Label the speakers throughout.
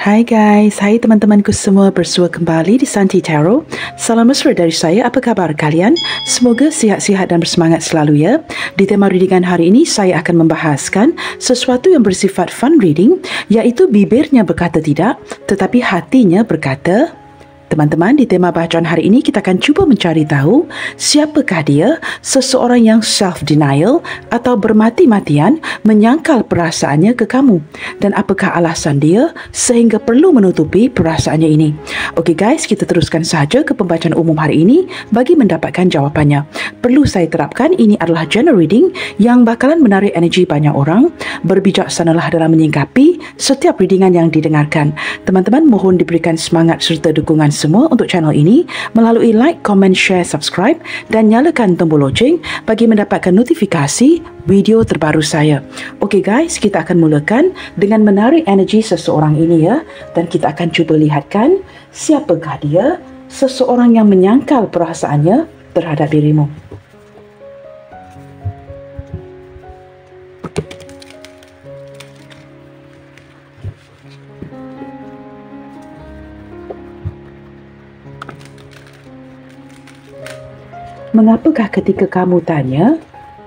Speaker 1: Hai guys, hai teman-temanku semua, bersua kembali di Santi Tarot. Salam mesra dari saya, apa khabar kalian? Semoga sihat-sihat dan bersemangat selalu ya. Di tema readingan hari ini, saya akan membahaskan sesuatu yang bersifat fun reading, iaitu bibirnya berkata tidak, tetapi hatinya berkata. Teman-teman, di tema bacaan hari ini kita akan cuba mencari tahu siapakah dia, seseorang yang self-denial atau bermati-matian menyangkal perasaannya ke kamu, dan apakah alasan dia sehingga perlu menutupi perasaannya ini. Okey guys, kita teruskan sahaja ke pembacaan umum hari ini bagi mendapatkan jawapannya. Perlu saya terapkan, ini adalah general reading yang bakalan menarik energi banyak orang. Berbijaksanalah dalam menyingkapi setiap readingan yang didengarkan. Teman-teman, mohon diberikan semangat serta dukungan semua untuk channel ini melalui like, comment, share, subscribe dan nyalakan tombol loceng bagi mendapatkan notifikasi video terbaru saya. Okey guys, kita akan mulakan dengan menarik energi seseorang ini ya, dan kita akan cuba lihatkan siapakah dia, seseorang yang menyangkal perasaannya terhadap dirimu. Mengapakah ketika kamu tanya,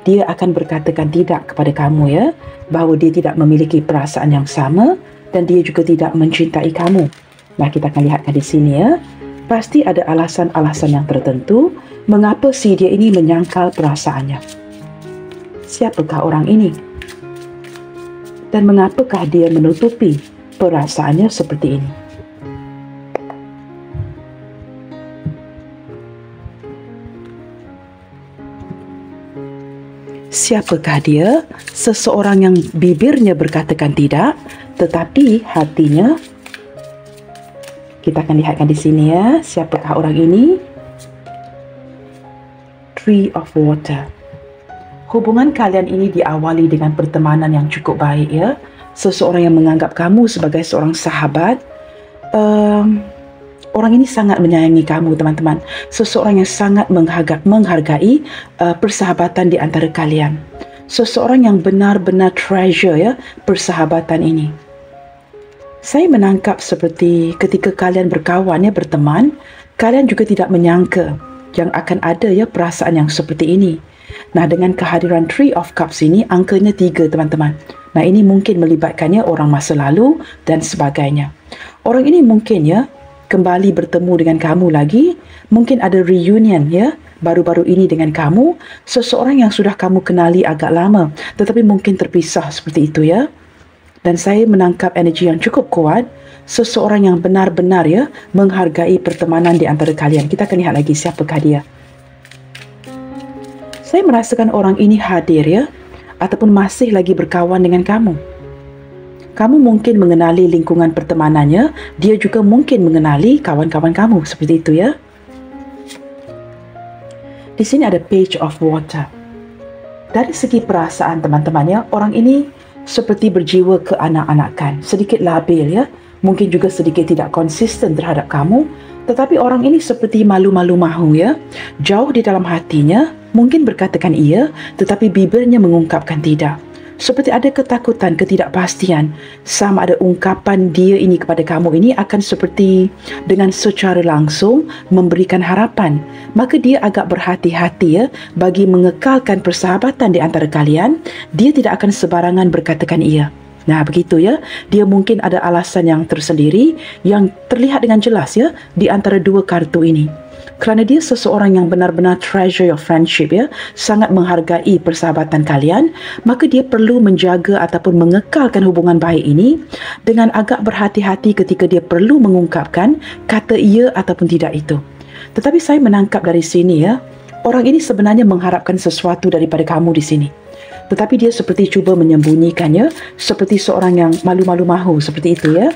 Speaker 1: dia akan berkatakan tidak kepada kamu ya, bahawa dia tidak memiliki perasaan yang sama dan dia juga tidak mencintai kamu. Nah, kita akan lihatkan di sini ya. Pasti ada alasan-alasan yang tertentu mengapa si dia ini menyangkal perasaannya. Siapakah orang ini? Dan mengapakah dia menutupi perasaannya seperti ini? Siapakah dia? Seseorang yang bibirnya berkatakan tidak, tetapi hatinya. Kita akan lihatkan di sini ya, siapakah orang ini? Three of Water. Hubungan kalian ini diawali dengan pertemanan yang cukup baik ya. Seseorang yang menganggap kamu sebagai seorang sahabat. Orang ini sangat menyayangi kamu, teman-teman. Seseorang yang sangat menghargai persahabatan di antara kalian. Seseorang yang benar-benar treasure ya persahabatan ini. Saya menangkap seperti ketika kalian berkawan ya, berteman, kalian juga tidak menyangka yang akan ada ya perasaan yang seperti ini. Nah, dengan kehadiran Three of Cups ini, angkanya 3, teman-teman. Nah, ini mungkin melibatkannya orang masa lalu dan sebagainya. Orang ini mungkin ya kembali bertemu dengan kamu lagi, mungkin ada reunion ya, baru-baru ini dengan kamu, seseorang yang sudah kamu kenali agak lama, tetapi mungkin terpisah seperti itu ya. Dan saya menangkap energi yang cukup kuat, seseorang yang benar-benar ya, menghargai pertemanan di antara kalian. Kita akan lihat lagi siapakah dia. Saya merasakan orang ini hadir ya, ataupun masih lagi berkawan dengan kamu. Kamu mungkin mengenali lingkungan pertemanannya, dia juga mungkin mengenali kawan-kawan kamu, seperti itu ya. Di sini ada Page of Water. Dari segi perasaan teman-teman ya, orang ini seperti berjiwa keanak-anakan, sedikit labil ya, mungkin juga sedikit tidak konsisten terhadap kamu, tetapi orang ini seperti malu-malu mahu ya, jauh di dalam hatinya, mungkin berkatakan iya, tetapi bibirnya mengungkapkan tidak. Seperti ada ketakutan, ketidakpastian, sama ada ungkapan dia ini kepada kamu ini akan seperti dengan secara langsung memberikan harapan. Maka dia agak berhati-hati ya bagi mengekalkan persahabatan di antara kalian. Dia tidak akan sebarangan berkatakan iya. Nah, begitu ya. Dia mungkin ada alasan yang tersendiri yang terlihat dengan jelas ya di antara dua kartu ini. Kerana dia seseorang yang benar-benar treasure your friendship ya, sangat menghargai persahabatan kalian, maka dia perlu menjaga ataupun mengekalkan hubungan baik ini dengan agak berhati-hati ketika dia perlu mengungkapkan kata iya ataupun tidak itu. Tetapi saya menangkap dari sini ya, orang ini sebenarnya mengharapkan sesuatu daripada kamu di sini. Tetapi dia seperti cuba menyembunyikannya, seperti seorang yang malu-malu mahu, seperti itu ya.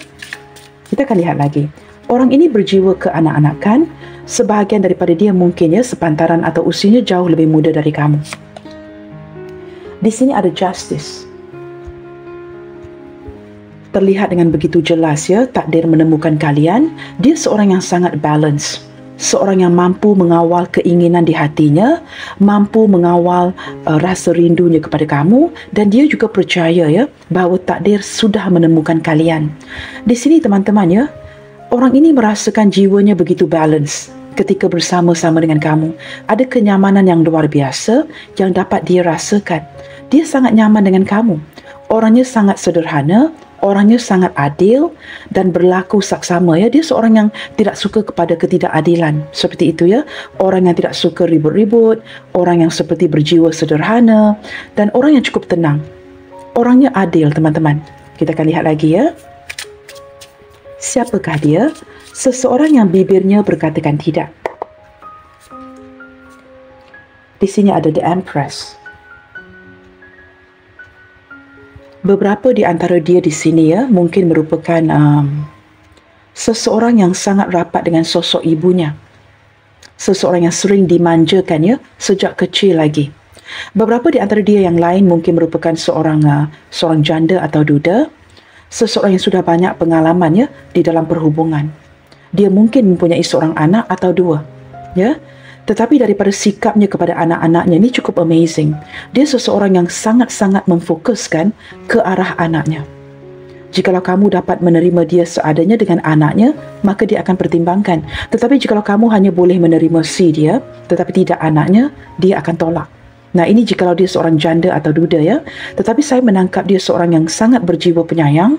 Speaker 1: Kita akan lihat lagi. Orang ini berjiwa keanak-anakan, sebahagian daripada dia mungkin ya sepantaran atau usianya jauh lebih muda dari kamu. Di sini ada Justice. Terlihat dengan begitu jelas ya, takdir menemukan kalian. Dia seorang yang sangat balance. seorang yang mampu mengawal keinginan di hatinya, mampu mengawal rasa rindunya kepada kamu, dan dia juga percaya ya bahawa takdir sudah menemukan kalian. Di sini teman-teman ya, orang ini merasakan jiwanya begitu balance ketika bersama-sama dengan kamu. Ada kenyamanan yang luar biasa yang dapat dia rasakan. Dia sangat nyaman dengan kamu. Orangnya sangat sederhana, orangnya sangat adil dan berlaku saksama ya. Dia seorang yang tidak suka kepada ketidakadilan. Seperti itu ya. Orang yang tidak suka ribut-ribut, orang yang seperti berjiwa sederhana, dan orang yang cukup tenang. Orangnya adil teman-teman. Kita akan lihat lagi ya. Siapakah dia? Seseorang yang bibirnya berkatakan tidak. Di sini ada The Empress. Beberapa di antara dia di sini ya mungkin merupakan seseorang yang sangat rapat dengan sosok ibunya. Seseorang yang sering dimanjakan ya sejak kecil lagi. Beberapa di antara dia yang lain mungkin merupakan seorang janda atau duda. Seseorang yang sudah banyak pengalaman ya di dalam perhubungan. Dia mungkin mempunyai seorang anak atau dua, ya. Tetapi daripada sikapnya kepada anak-anaknya ini cukup amazing. Dia seseorang yang sangat-sangat memfokuskan ke arah anaknya. Jikalau kamu dapat menerima dia seadanya dengan anaknya, maka dia akan pertimbangkan. Tetapi jikalau kamu hanya boleh menerima si dia, tetapi tidak anaknya, dia akan tolak. Nah, ini jikalau dia seorang janda atau duda ya. Tetapi saya menangkap dia seorang yang sangat berjiwa penyayang.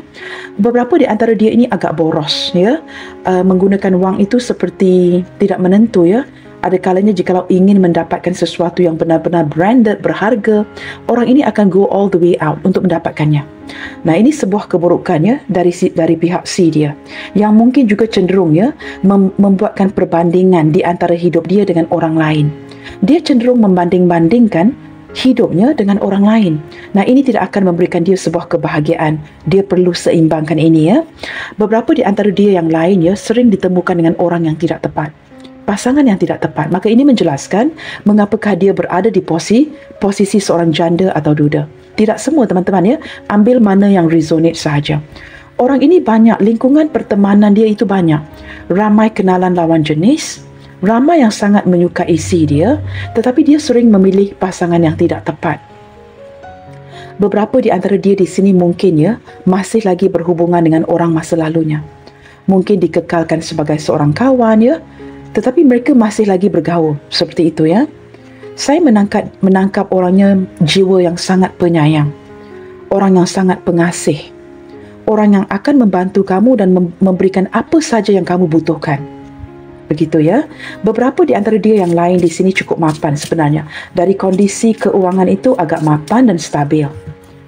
Speaker 1: Beberapa di antara dia ini agak boros ya. Menggunakan wang itu seperti tidak menentu ya. Ada kalanya jikalau ingin mendapatkan sesuatu yang benar-benar branded, berharga, orang ini akan go all the way out untuk mendapatkannya. Nah, ini sebuah keburukan ya dari pihak si dia. Yang mungkin juga cenderung ya membuatkan perbandingan di antara hidup dia dengan orang lain. Dia cenderung membanding-bandingkan hidupnya dengan orang lain. Nah, ini tidak akan memberikan dia sebuah kebahagiaan. Dia perlu seimbangkan ini ya. Beberapa di antara dia yang lain ya sering ditemukan dengan orang yang tidak tepat. Pasangan yang tidak tepat. Maka ini menjelaskan mengapakah dia berada di posisi seorang janda atau duda. Tidak semua teman-teman ya. Ambil mana yang resonate sahaja. Orang ini banyak, lingkungan pertemanan dia itu banyak. Ramai kenalan lawan jenis. Ramai yang sangat menyukai si dia, tetapi dia sering memilih pasangan yang tidak tepat. Beberapa di antara dia di sini mungkin ya masih lagi berhubungan dengan orang masa lalunya. Mungkin dikekalkan sebagai seorang kawan ya, tetapi mereka masih lagi bergaul seperti itu ya. Saya menangkap orangnya jiwa yang sangat penyayang, orang yang sangat pengasih, orang yang akan membantu kamu dan memberikan apa saja yang kamu butuhkan. Begitu ya. Beberapa di antara dia yang lain di sini cukup mapan sebenarnya. Dari kondisi keuangan itu agak mapan dan stabil.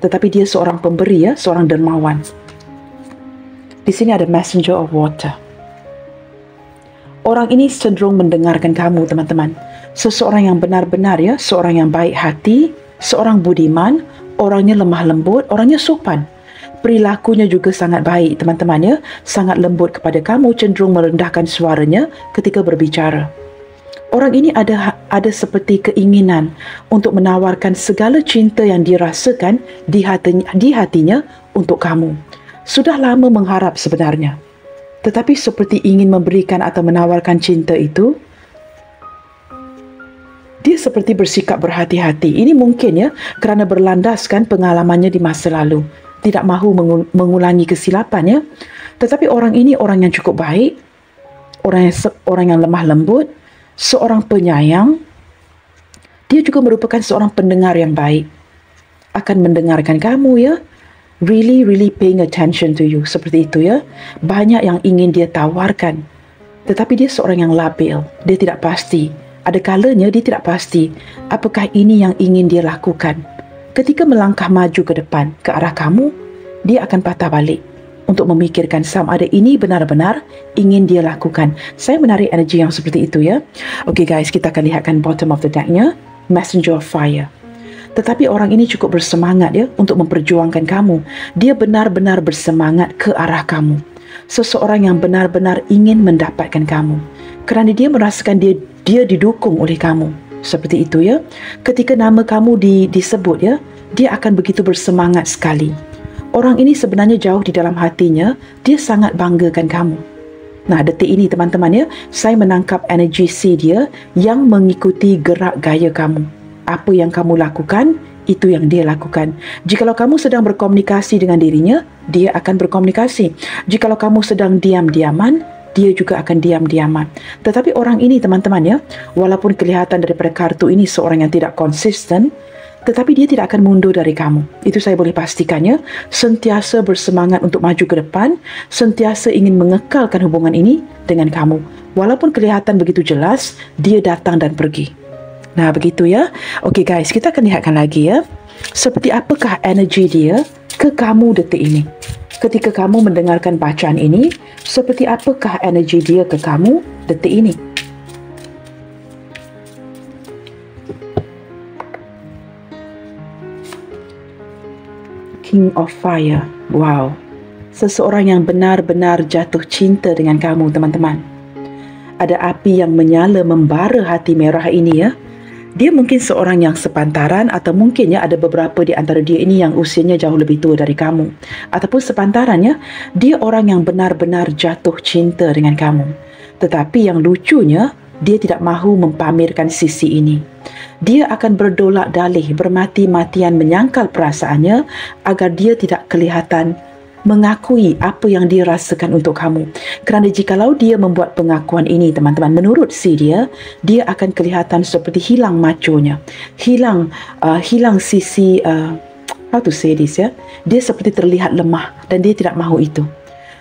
Speaker 1: Tetapi dia seorang pemberi ya, seorang dermawan. Di sini ada Messenger of Water. Orang ini cenderung mendengarkan kamu teman-teman. Seseorang yang benar-benar ya, seorang yang baik hati, seorang budiman, orangnya lemah lembut, orangnya sopan. Perilakunya juga sangat baik teman-teman ya, sangat lembut kepada kamu, cenderung merendahkan suaranya ketika berbicara. Orang ini ada seperti keinginan untuk menawarkan segala cinta yang dirasakan di hatinya untuk kamu. Sudah lama mengharap sebenarnya, tetapi seperti ingin memberikan atau menawarkan cinta itu, dia seperti bersikap berhati-hati. Ini mungkin ya kerana berlandaskan pengalamannya di masa lalu. Tidak mahu mengulangi kesilapan ya. Tetapi orang ini orang yang cukup baik, orang yang lemah lembut, seorang penyayang. Dia juga merupakan seorang pendengar yang baik. Akan mendengarkan kamu ya. Really paying attention to you. Seperti itu ya. Banyak yang ingin dia tawarkan. Tetapi dia seorang yang labil. Dia tidak pasti. Ada kalanya dia tidak pasti apakah ini yang ingin dia lakukan. Ketika melangkah maju ke depan, ke arah kamu, dia akan patah balik untuk memikirkan sama ada ini benar-benar ingin dia lakukan. Saya menarik energi yang seperti itu ya. Okay guys, kita akan lihatkan bottom of the deck-nya, Messenger of Fire. Tetapi orang ini cukup bersemangat ya untuk memperjuangkan kamu. Dia benar-benar bersemangat ke arah kamu. Seseorang yang benar-benar ingin mendapatkan kamu. Kerana dia merasakan dia didukung oleh kamu. Seperti itu ya. Ketika nama kamu disebut ya, dia akan begitu bersemangat sekali. Orang ini sebenarnya jauh di dalam hatinya, dia sangat banggakan kamu. Nah, detik ini teman-teman ya, saya menangkap energi C dia yang mengikuti gerak gaya kamu. Apa yang kamu lakukan, itu yang dia lakukan. Jikalau kamu sedang berkomunikasi dengan dirinya, dia akan berkomunikasi. Jikalau kamu sedang diam-diaman, dia juga akan diam-diaman. Tetapi orang ini teman-teman ya, walaupun kelihatan daripada kartu ini seorang yang tidak konsisten, tetapi dia tidak akan mundur dari kamu. Itu saya boleh pastikannya. Sentiasa bersemangat untuk maju ke depan, sentiasa ingin mengekalkan hubungan ini dengan kamu. Walaupun kelihatan begitu jelas, dia datang dan pergi. Nah, begitu ya. Okey guys, kita akan lihatkan lagi ya. Seperti apakah energi dia ke kamu detik ini? Ketika kamu mendengarkan bacaan ini, seperti apakah energi dia ke kamu detik ini? King of Fire. Wow. Seseorang yang benar-benar jatuh cinta dengan kamu, teman-teman. Ada api yang menyala membara hati merah ini ya. Dia mungkin seorang yang sepantaran atau mungkin ya ada beberapa di antara dia ini yang usianya jauh lebih tua dari kamu. Ataupun sepantaran ya, dia orang yang benar-benar jatuh cinta dengan kamu. Tetapi yang lucunya, dia tidak mahu mempamerkan sisi ini. Dia akan berdolak dalih, bermati-matian menyangkal perasaannya agar dia tidak kelihatan mengakui apa yang dia rasakan untuk kamu. Kerana jikalau dia membuat pengakuan ini, teman-teman, menurut si dia akan kelihatan seperti hilang maconya. Hilang sisi, how to say this ya. Dia seperti terlihat lemah dan dia tidak mahu itu.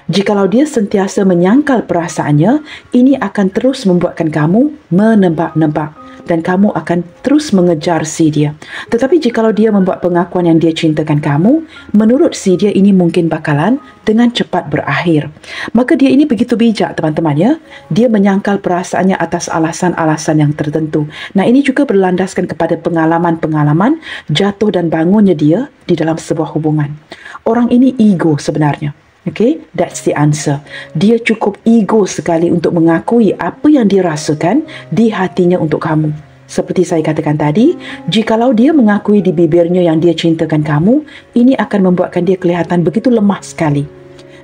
Speaker 1: Jikalau dia sentiasa menyangkal perasaannya, ini akan terus membuatkan kamu menebak-nebak dan kamu akan terus mengejar si dia. Tetapi jikalau dia membuat pengakuan yang dia cintakan kamu, menurut si dia ini mungkin bakalan dengan cepat berakhir. Maka dia ini begitu bijak, teman-teman ya. Dia menyangkal perasaannya atas alasan-alasan yang tertentu. Nah, ini juga berlandaskan kepada pengalaman-pengalaman jatuh dan bangunnya dia di dalam sebuah hubungan. Orang ini ego sebenarnya. Okay, that's the answer. Dia cukup ego sekali untuk mengakui apa yang dia rasakan di hatinya untuk kamu. Seperti saya katakan tadi, jikalau dia mengakui di bibirnya yang dia cintakan kamu, ini akan membuatkan dia kelihatan begitu lemah sekali.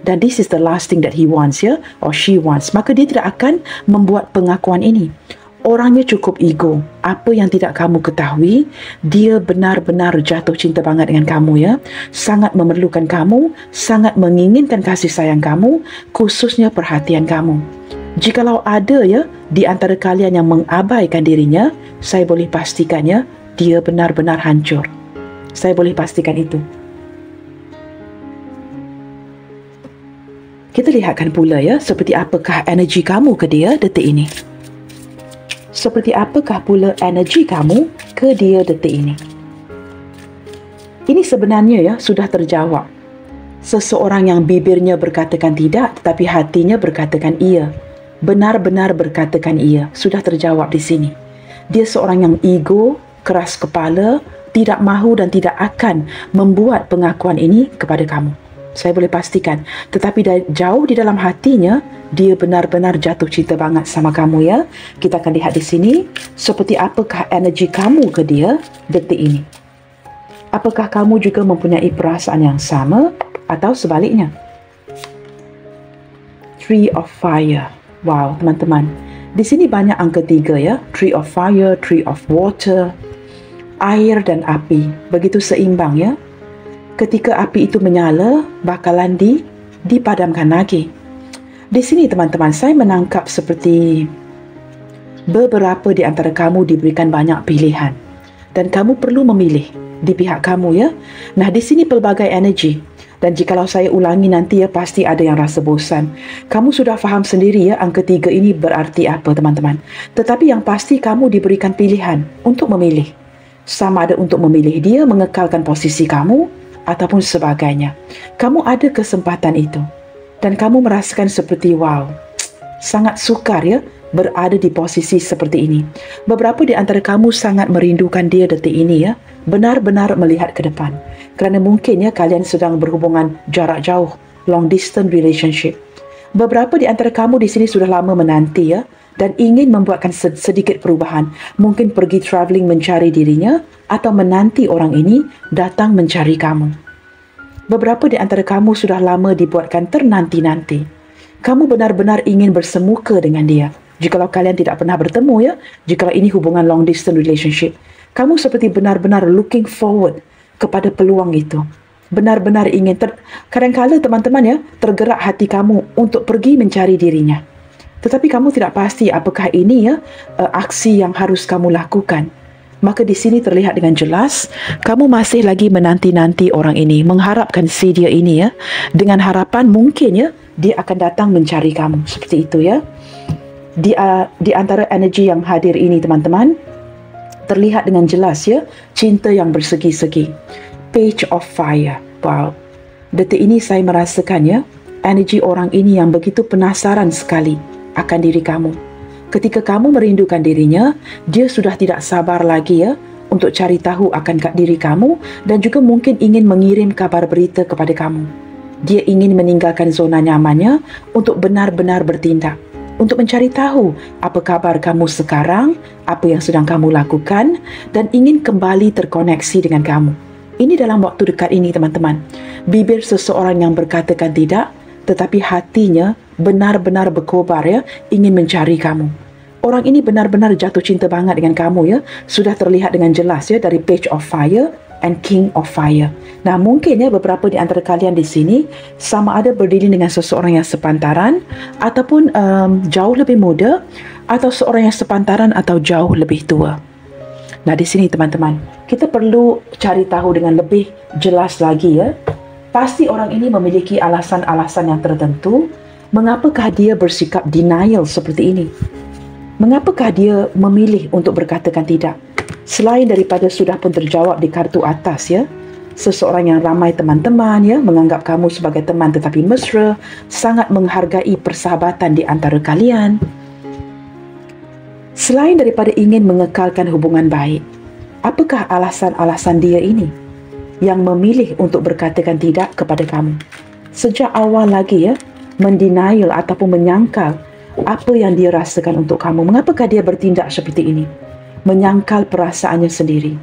Speaker 1: Dan this is the last thing that he wants ya, or she wants. Maka dia tidak akan membuat pengakuan ini. Orangnya cukup ego. Apa yang tidak kamu ketahui, dia benar-benar jatuh cinta banget dengan kamu ya. Sangat memerlukan kamu, sangat menginginkan kasih sayang kamu, khususnya perhatian kamu. Jikalau ada ya di antara kalian yang mengabaikan dirinya, saya boleh pastikan ya, dia benar-benar hancur. Saya boleh pastikan itu. Kita lihatkan pula ya, seperti apakah energi kamu ke dia detik ini. Seperti apakah pula energi kamu ke dia detik ini? Ini sebenarnya ya sudah terjawab. Seseorang yang bibirnya berkatakan tidak, tetapi hatinya berkatakan iya. Benar-benar berkatakan iya. Sudah terjawab di sini. Dia seorang yang ego, keras kepala, tidak mahu dan tidak akan membuat pengakuan ini kepada kamu. Saya boleh pastikan. Tetapi jauh di dalam hatinya, dia benar-benar jatuh cinta banget sama kamu ya. Kita akan lihat di sini, seperti apakah energi kamu ke dia detik ini. Apakah kamu juga mempunyai perasaan yang sama atau sebaliknya? Tree of Fire. Wow, teman-teman. Di sini banyak angka 3 ya. Tree of Fire, Tree of Water, air dan api. Begitu seimbang ya. Ketika api itu menyala, bakalan dipadamkan lagi. Di sini teman-teman, saya menangkap seperti beberapa di antara kamu diberikan banyak pilihan. Dan kamu perlu memilih di pihak kamu ya. Nah, di sini pelbagai energi. Dan jikalau saya ulangi nanti ya, pasti ada yang rasa bosan. Kamu sudah faham sendiri ya, angka 3 ini berarti apa teman-teman. Tetapi yang pasti kamu diberikan pilihan untuk memilih. Sama ada untuk memilih dia mengekalkan posisi kamu, ataupun sebagainya. Kamu ada kesempatan itu. Dan kamu merasakan seperti wow, sangat sukar ya berada di posisi seperti ini. Beberapa di antara kamu sangat merindukan dia detik ini ya. Benar-benar melihat ke depan. Kerana mungkin ya kalian sedang berhubungan jarak jauh, long distance relationship. Beberapa di antara kamu di sini sudah lama menanti ya. Dan ingin membuatkan sedikit perubahan. Mungkin pergi travelling mencari dirinya atau menanti orang ini datang mencari kamu. Beberapa di antara kamu sudah lama dibuatkan ternanti-nanti. Kamu benar-benar ingin bersemuka dengan dia. Jikalau kalian tidak pernah bertemu ya, jikalau ini hubungan long distance relationship, kamu seperti benar-benar looking forward kepada peluang itu. Benar-benar ingin, kadang-kadang teman-teman ya, tergerak hati kamu untuk pergi mencari dirinya. Tetapi kamu tidak pasti apakah ini ya aksi yang harus kamu lakukan. Maka di sini terlihat dengan jelas, kamu masih lagi menanti-nanti orang ini, mengharapkan si dia ini ya, dengan harapan mungkin ya, dia akan datang mencari kamu. Seperti itu ya. Di antara energi yang hadir ini teman-teman, terlihat dengan jelas ya, cinta yang bersegi-segi. Page of Fire. Wow. Detik ini saya merasakan ya, energi orang ini yang begitu penasaran sekali akan diri kamu. Ketika kamu merindukan dirinya, dia sudah tidak sabar lagi ya untuk cari tahu akan diri kamu dan juga mungkin ingin mengirim kabar berita kepada kamu. Dia ingin meninggalkan zona nyamannya untuk benar-benar bertindak, untuk mencari tahu apa kabar kamu sekarang, apa yang sedang kamu lakukan, dan ingin kembali terkoneksi dengan kamu. Ini dalam waktu dekat ini teman-teman. Bibir seseorang yang berkatakan tidak, tetapi hatinya benar-benar berkobar ya, ingin mencari kamu. Orang ini benar-benar jatuh cinta banget dengan kamu ya. Sudah terlihat dengan jelas ya dari Page of Fire and King of Fire. Nah, mungkin ya beberapa di antara kalian di sini sama ada berdiri dengan seseorang yang sepantaran ataupun jauh lebih muda, atau seorang yang sepantaran atau jauh lebih tua. Nah, di sini teman-teman, kita perlu cari tahu dengan lebih jelas lagi ya. Pasti orang ini memiliki alasan-alasan yang tertentu. Mengapakah dia bersikap denial seperti ini? Mengapakah dia memilih untuk berkatakan tidak? Selain daripada sudah pun terjawab di kartu atas ya, seseorang yang ramai teman-teman ya, menganggap kamu sebagai teman tetapi mesra, sangat menghargai persahabatan di antara kalian. Selain daripada ingin mengekalkan hubungan baik, apakah alasan-alasan dia ini yang memilih untuk berkatakan tidak kepada kamu? Sejak awal lagi ya, mendenial ataupun menyangkal apa yang dia rasakan untuk kamu. Mengapakah dia bertindak seperti ini? Menyangkal perasaannya sendiri.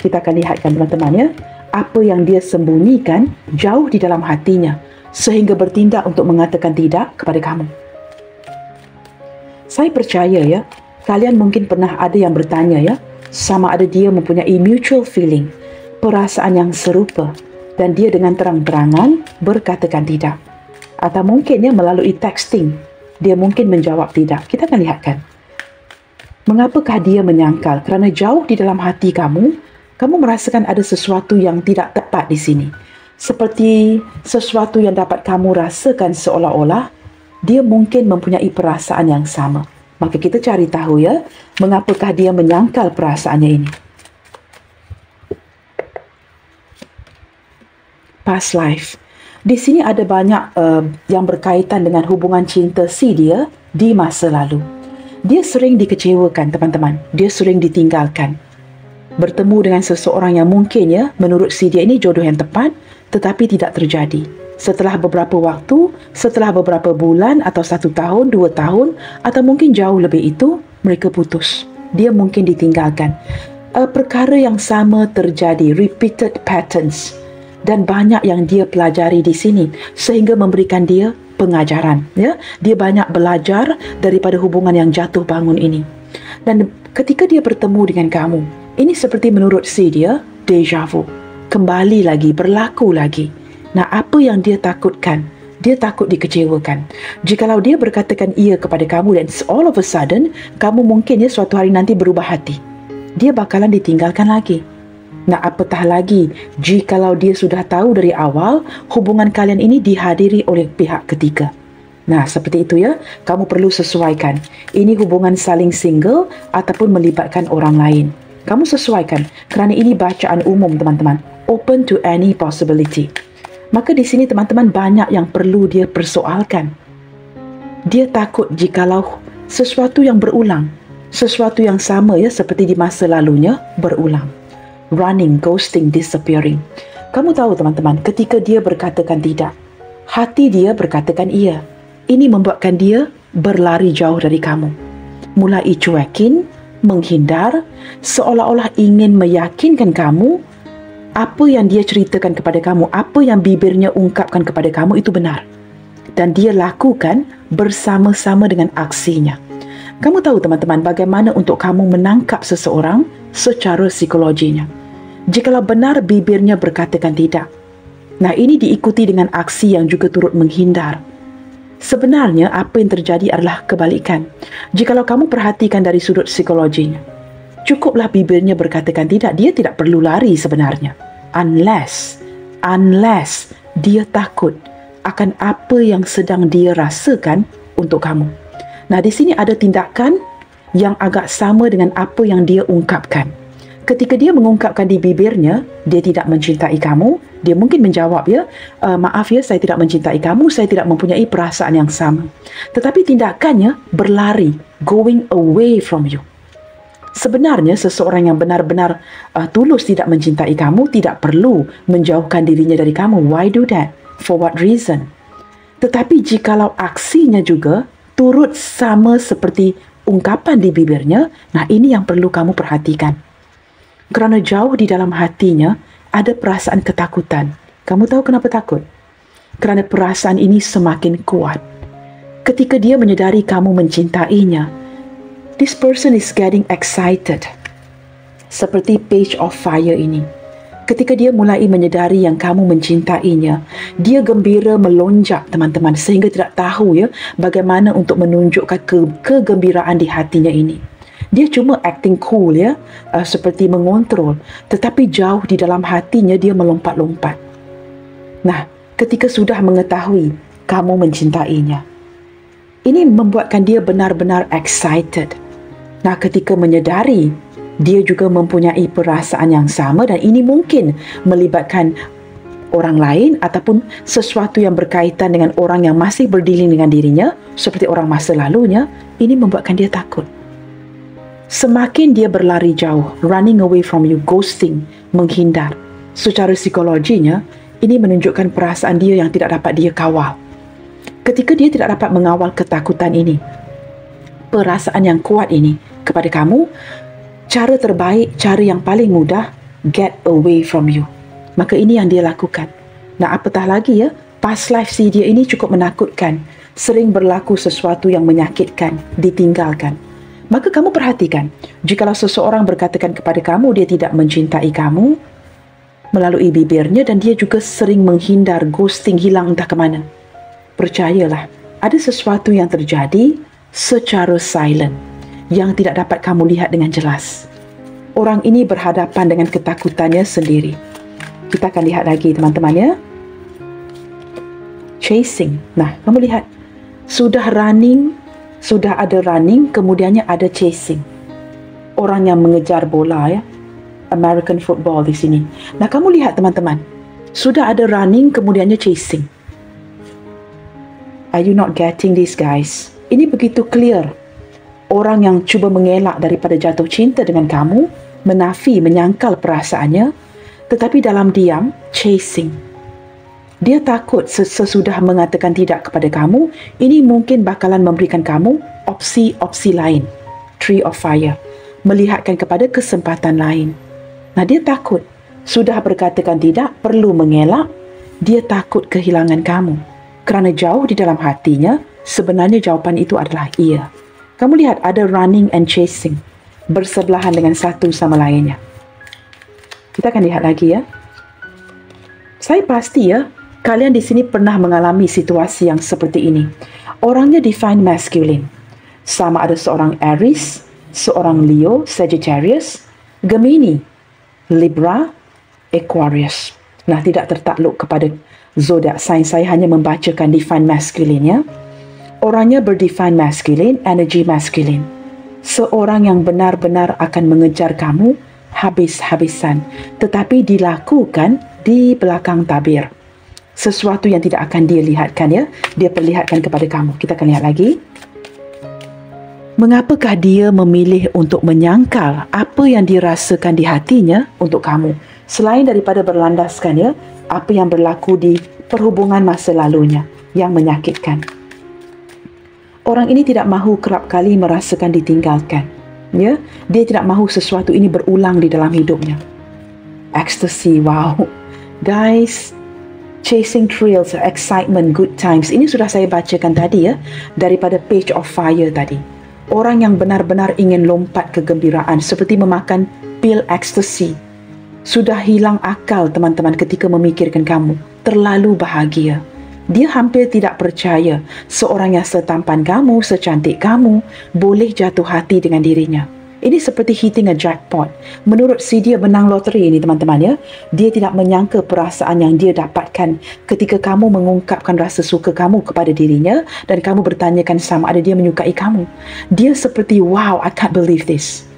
Speaker 1: Kita akan lihatkan teman-teman ya, apa yang dia sembunyikan jauh di dalam hatinya sehingga bertindak untuk mengatakan tidak kepada kamu. Saya percaya ya, kalian mungkin pernah ada yang bertanya ya, sama ada dia mempunyai mutual feeling, perasaan yang serupa, dan dia dengan terang-terangan berkatakan tidak. Atau mungkin ya melalui texting, dia mungkin menjawab tidak. Kita akan lihatkan. Mengapakah dia menyangkal? Kerana jauh di dalam hati kamu, kamu merasakan ada sesuatu yang tidak tepat di sini. Seperti sesuatu yang dapat kamu rasakan seolah-olah dia mungkin mempunyai perasaan yang sama. Maka kita cari tahu ya, mengapakah dia menyangkal perasaannya ini. Past life. Di sini ada banyak yang berkaitan dengan hubungan cinta si dia di masa lalu. Dia sering dikecewakan teman-teman. Dia sering ditinggalkan. Bertemu dengan seseorang yang mungkin ya, menurut si dia ini jodoh yang tepat, tetapi tidak terjadi. Setelah beberapa waktu, setelah beberapa bulan atau 1 tahun, 2 tahun, atau mungkin jauh lebih itu, mereka putus. Dia mungkin ditinggalkan. Perkara yang sama terjadi, repeated patterns. Dan banyak yang dia pelajari di sini sehingga memberikan dia pengajaran ya. Dia banyak belajar daripada hubungan yang jatuh bangun ini. Dan ketika dia bertemu dengan kamu, ini seperti menurut si dia deja vu, kembali lagi, berlaku lagi. Nah, apa yang dia takutkan? Dia takut dikecewakan. Jikalau dia berkatakan iya kepada kamu dan all of a sudden kamu mungkin ya suatu hari nanti berubah hati, dia bakalan ditinggalkan lagi. Nah, apatah lagi jikalau dia sudah tahu dari awal hubungan kalian ini dihadiri oleh pihak ketiga. Nah, seperti itu ya, kamu perlu sesuaikan. Ini hubungan saling single ataupun melibatkan orang lain. Kamu sesuaikan kerana ini bacaan umum teman-teman. Open to any possibility. Maka di sini teman-teman banyak yang perlu dia persoalkan. Dia takut jikalau sesuatu yang berulang, sesuatu yang sama ya seperti di masa lalunya berulang. Running, ghosting, disappearing. Kamu tahu teman-teman, ketika dia berkatakan tidak, hati dia berkatakan iya. Ini membuatkan dia berlari jauh dari kamu. Mulai cuekin, menghindar, seolah-olah ingin meyakinkan kamu apa yang dia ceritakan kepada kamu, apa yang bibirnya ungkapkan kepada kamu itu benar. dan dia lakukan bersama-sama dengan aksinya. Kamu tahu teman-teman bagaimana untuk kamu menangkap seseorang secara psikologinya. Jikalau benar bibirnya berkatakan tidak, nah ini diikuti dengan aksi yang juga turut menghindar. Sebenarnya apa yang terjadi adalah kebalikan. Jikalau kamu perhatikan dari sudut psikologinya, cukuplah bibirnya berkatakan tidak, dia tidak perlu lari sebenarnya. Unless dia takut akan apa yang sedang dia rasakan untuk kamu. Nah, di sini ada tindakan yang agak sama dengan apa yang dia ungkapkan. Ketika dia mengungkapkan di bibirnya, dia tidak mencintai kamu, dia mungkin menjawab, maaf ya, saya tidak mencintai kamu, saya tidak mempunyai perasaan yang sama. Tetapi tindakannya berlari, going away from you. Sebenarnya seseorang yang benar-benar tulus tidak mencintai kamu tidak perlu menjauhkan dirinya dari kamu. Why do that? For what reason? Tetapi jikalau aksinya juga turut sama seperti ungkapan di bibirnya, nah ini yang perlu kamu perhatikan. Kerana jauh di dalam hatinya ada perasaan ketakutan. Kamu tahu kenapa takut? Kerana perasaan ini semakin kuat. Ketika dia menyedari kamu mencintainya, this person is getting excited. Seperti page of fire ini. Ketika dia mulai menyedari yang kamu mencintainya, dia gembira melonjak teman-teman sehingga tidak tahu bagaimana untuk menunjukkan kegembiraan di hatinya ini. Dia cuma acting cool seperti mengontrol, tetapi jauh di dalam hatinya dia melompat-lompat. Nah, ketika sudah mengetahui kamu mencintainya, ini membuatkan dia benar-benar excited. Nah, ketika menyedari dia juga mempunyai perasaan yang sama dan ini mungkin melibatkan orang lain ataupun sesuatu yang berkaitan dengan orang yang masih berdealing dengan dirinya seperti orang masa lalunya, ini membuatkan dia takut. Semakin dia berlari jauh, running away from you, ghosting, menghindar, secara psikologinya ini menunjukkan perasaan dia yang tidak dapat dia kawal. Ketika dia tidak dapat mengawal ketakutan ini, perasaan yang kuat ini kepada kamu, cara terbaik, cara yang paling mudah, get away from you. Maka ini yang dia lakukan. Nah, apatah lagi past life si dia ini cukup menakutkan. Sering berlaku sesuatu yang menyakitkan, ditinggalkan. Maka kamu perhatikan, jikalau seseorang berkatakan kepada kamu dia tidak mencintai kamu melalui bibirnya dan dia juga sering menghindar, ghosting, hilang entah ke mana. Percayalah, ada sesuatu yang terjadi secara silent yang tidak dapat kamu lihat dengan jelas. Orang ini berhadapan dengan ketakutannya sendiri. Kita akan lihat lagi teman-teman Chasing. Nah, kamu lihat. Sudah ada running, kemudiannya ada chasing. Orang yang mengejar bola American football di sini. Nah, kamu lihat teman-teman. Sudah ada running, kemudiannya chasing. Are you not getting this, guys? Ini begitu clear. Orang yang cuba mengelak daripada jatuh cinta dengan kamu, menafi, menyangkal perasaannya, tetapi dalam diam, chasing. Dia takut sesudah mengatakan tidak kepada kamu, ini mungkin bakalan memberikan kamu opsi-opsi lain. Tree of Fire. Melihatkan kepada kesempatan lain. Nah, dia takut. Sudah berkatakan tidak, perlu mengelak, dia takut kehilangan kamu. Kerana jauh di dalam hatinya, sebenarnya jawapan itu adalah iya. Kamu lihat ada running and chasing bersebelahan dengan satu sama lainnya. Kita akan lihat lagi Saya pasti kalian di sini pernah mengalami situasi yang seperti ini. Orangnya divine masculine. Sama ada seorang Aries, seorang Leo, Sagittarius, Gemini, Libra, Aquarius. Nah, tidak tertakluk kepada zodiak sign, saya hanya membacakan divine masculine Orangnya berdefine masculine, energy masculine. Seorang yang benar-benar akan mengejar kamu habis-habisan, tetapi dilakukan di belakang tabir. Sesuatu yang tidak akan dia lihatkan dia perlihatkan kepada kamu. Kita akan lihat lagi. Mengapakah dia memilih untuk menyangkal apa yang dirasakan di hatinya untuk kamu, selain daripada berlandaskan apa yang berlaku di perhubungan masa lalunya yang menyakitkan. Orang ini tidak mahu kerap kali merasakan ditinggalkan. Dia tidak mahu sesuatu ini berulang di dalam hidupnya. Ecstasy, wow. Guys, chasing thrills, excitement, good times. Ini sudah saya bacakan tadi ya, daripada Page of Fire tadi. Orang yang benar-benar ingin lompat kegembiraan seperti memakan pil ekstasi. Sudah hilang akal teman-teman ketika memikirkan kamu. Terlalu bahagia. Dia hampir tidak percaya seorang yang setampan kamu, secantik kamu, boleh jatuh hati dengan dirinya. Ini seperti hitting a jackpot. Menurut si dia menang loteri ini teman-teman ya. Dia tidak menyangka perasaan yang dia dapatkan ketika kamu mengungkapkan rasa suka kamu kepada dirinya dan kamu bertanyakan sama ada dia menyukai kamu. Dia seperti, wow, I can't believe this.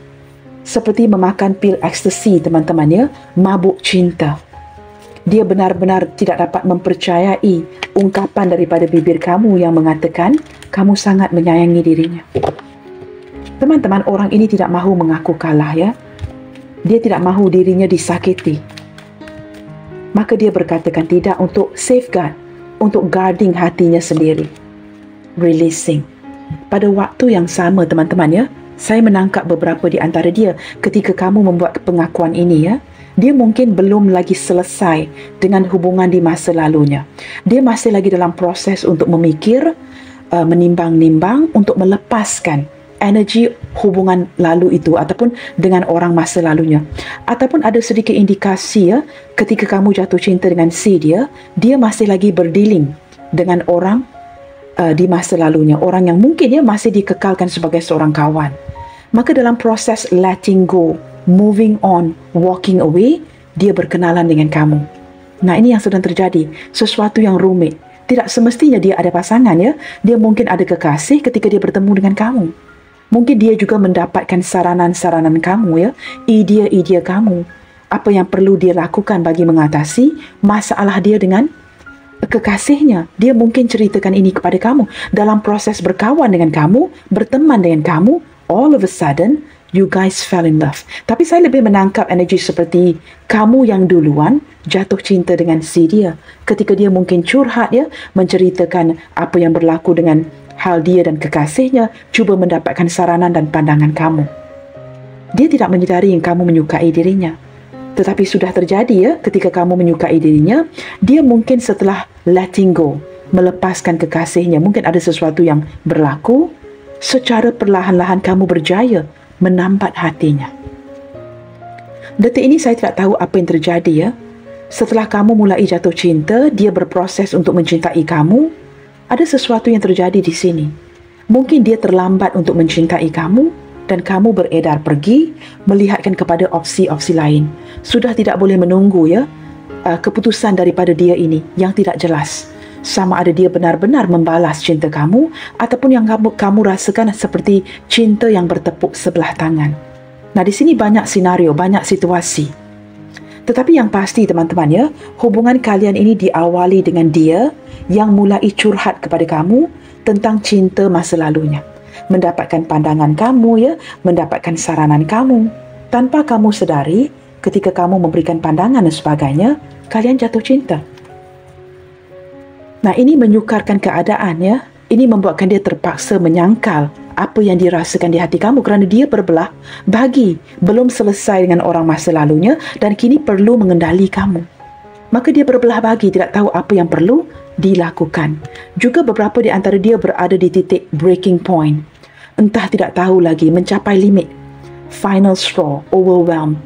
Speaker 1: Seperti memakan pil ekstasi teman-teman ya, mabuk cinta. Dia benar-benar tidak dapat mempercayai ungkapan daripada bibir kamu yang mengatakan kamu sangat menyayangi dirinya. Teman-teman, orang ini tidak mahu mengaku kalah ya. Dia tidak mahu dirinya disakiti. Maka dia berkatakan tidak untuk safeguard, untuk guarding hatinya sendiri. Releasing. Pada waktu yang sama teman-teman ya, saya menangkap beberapa di antara dia ketika kamu membuat pengakuan ini ya. Dia mungkin belum lagi selesai dengan hubungan di masa lalunya. Dia masih lagi dalam proses untuk memikir, menimbang-nimbang untuk melepaskan energi hubungan lalu itu ataupun dengan orang masa lalunya. Ataupun ada sedikit indikasi ya, ketika kamu jatuh cinta dengan si dia masih lagi berdealing dengan orang di masa lalunya, orang yang mungkin ya masih dikekalkan sebagai seorang kawan. Maka dalam proses letting go, moving on, walking away, dia berkenalan dengan kamu. Nah, ini yang sedang terjadi, sesuatu yang rumit. Tidak semestinya dia ada pasangan ya. Dia mungkin ada kekasih ketika dia bertemu dengan kamu. Mungkin dia juga mendapatkan saranan-saranan kamu ya, idea-idea kamu. Apa yang perlu dia lakukan bagi mengatasi masalah dia dengan kekasihnya. Dia mungkin ceritakan ini kepada kamu. Dalam proses berkawan dengan kamu, berteman dengan kamu, all of a sudden, you guys fell in love. Tapi saya lebih menangkap energi seperti kamu yang duluan jatuh cinta dengan si dia. Ketika dia mungkin curhat ya, menceritakan apa yang berlaku dengan hal dia dan kekasihnya, cuba mendapatkan saranan dan pandangan kamu. Dia tidak menyedari yang kamu menyukai dirinya. Tetapi sudah terjadi ya, ketika kamu menyukai dirinya, dia mungkin setelah letting go, melepaskan kekasihnya, mungkin ada sesuatu yang berlaku, secara perlahan-lahan kamu berjaya menambat hatinya. Detik ini saya tidak tahu apa yang terjadi ya. Setelah kamu mulai jatuh cinta, dia berproses untuk mencintai kamu. Ada sesuatu yang terjadi di sini. Mungkin dia terlambat untuk mencintai kamu dan kamu beredar pergi, melihatkan kepada opsi-opsi lain. Sudah tidak boleh menunggu ya, keputusan daripada dia ini yang tidak jelas. Sama ada dia benar-benar membalas cinta kamu ataupun yang kamu rasakan seperti cinta yang bertepuk sebelah tangan. Nah, di sini banyak senario, banyak situasi. Tetapi yang pasti teman-teman ya, hubungan kalian ini diawali dengan dia yang mulai curhat kepada kamu tentang cinta masa lalunya. Mendapatkan pandangan kamu ya, mendapatkan saranan kamu. Tanpa kamu sedari, ketika kamu memberikan pandangan dan sebagainya, kalian jatuh cinta. Nah, ini menyukarkan keadaan ya. Ini membuatkan dia terpaksa menyangkal apa yang dirasakan di hati kamu kerana dia berbelah bagi, belum selesai dengan orang masa lalunya dan kini perlu mengendali kamu. Maka dia berbelah bagi, tidak tahu apa yang perlu dilakukan. Juga beberapa di antara dia berada di titik breaking point. Entah tidak tahu lagi, mencapai limit. Final straw, overwhelmed.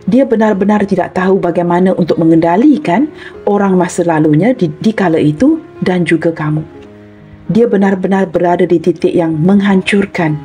Speaker 1: Dia benar-benar tidak tahu bagaimana untuk mengendalikan orang masa lalunya di kala itu dan juga kamu. Dia benar-benar berada di titik yang menghancurkan,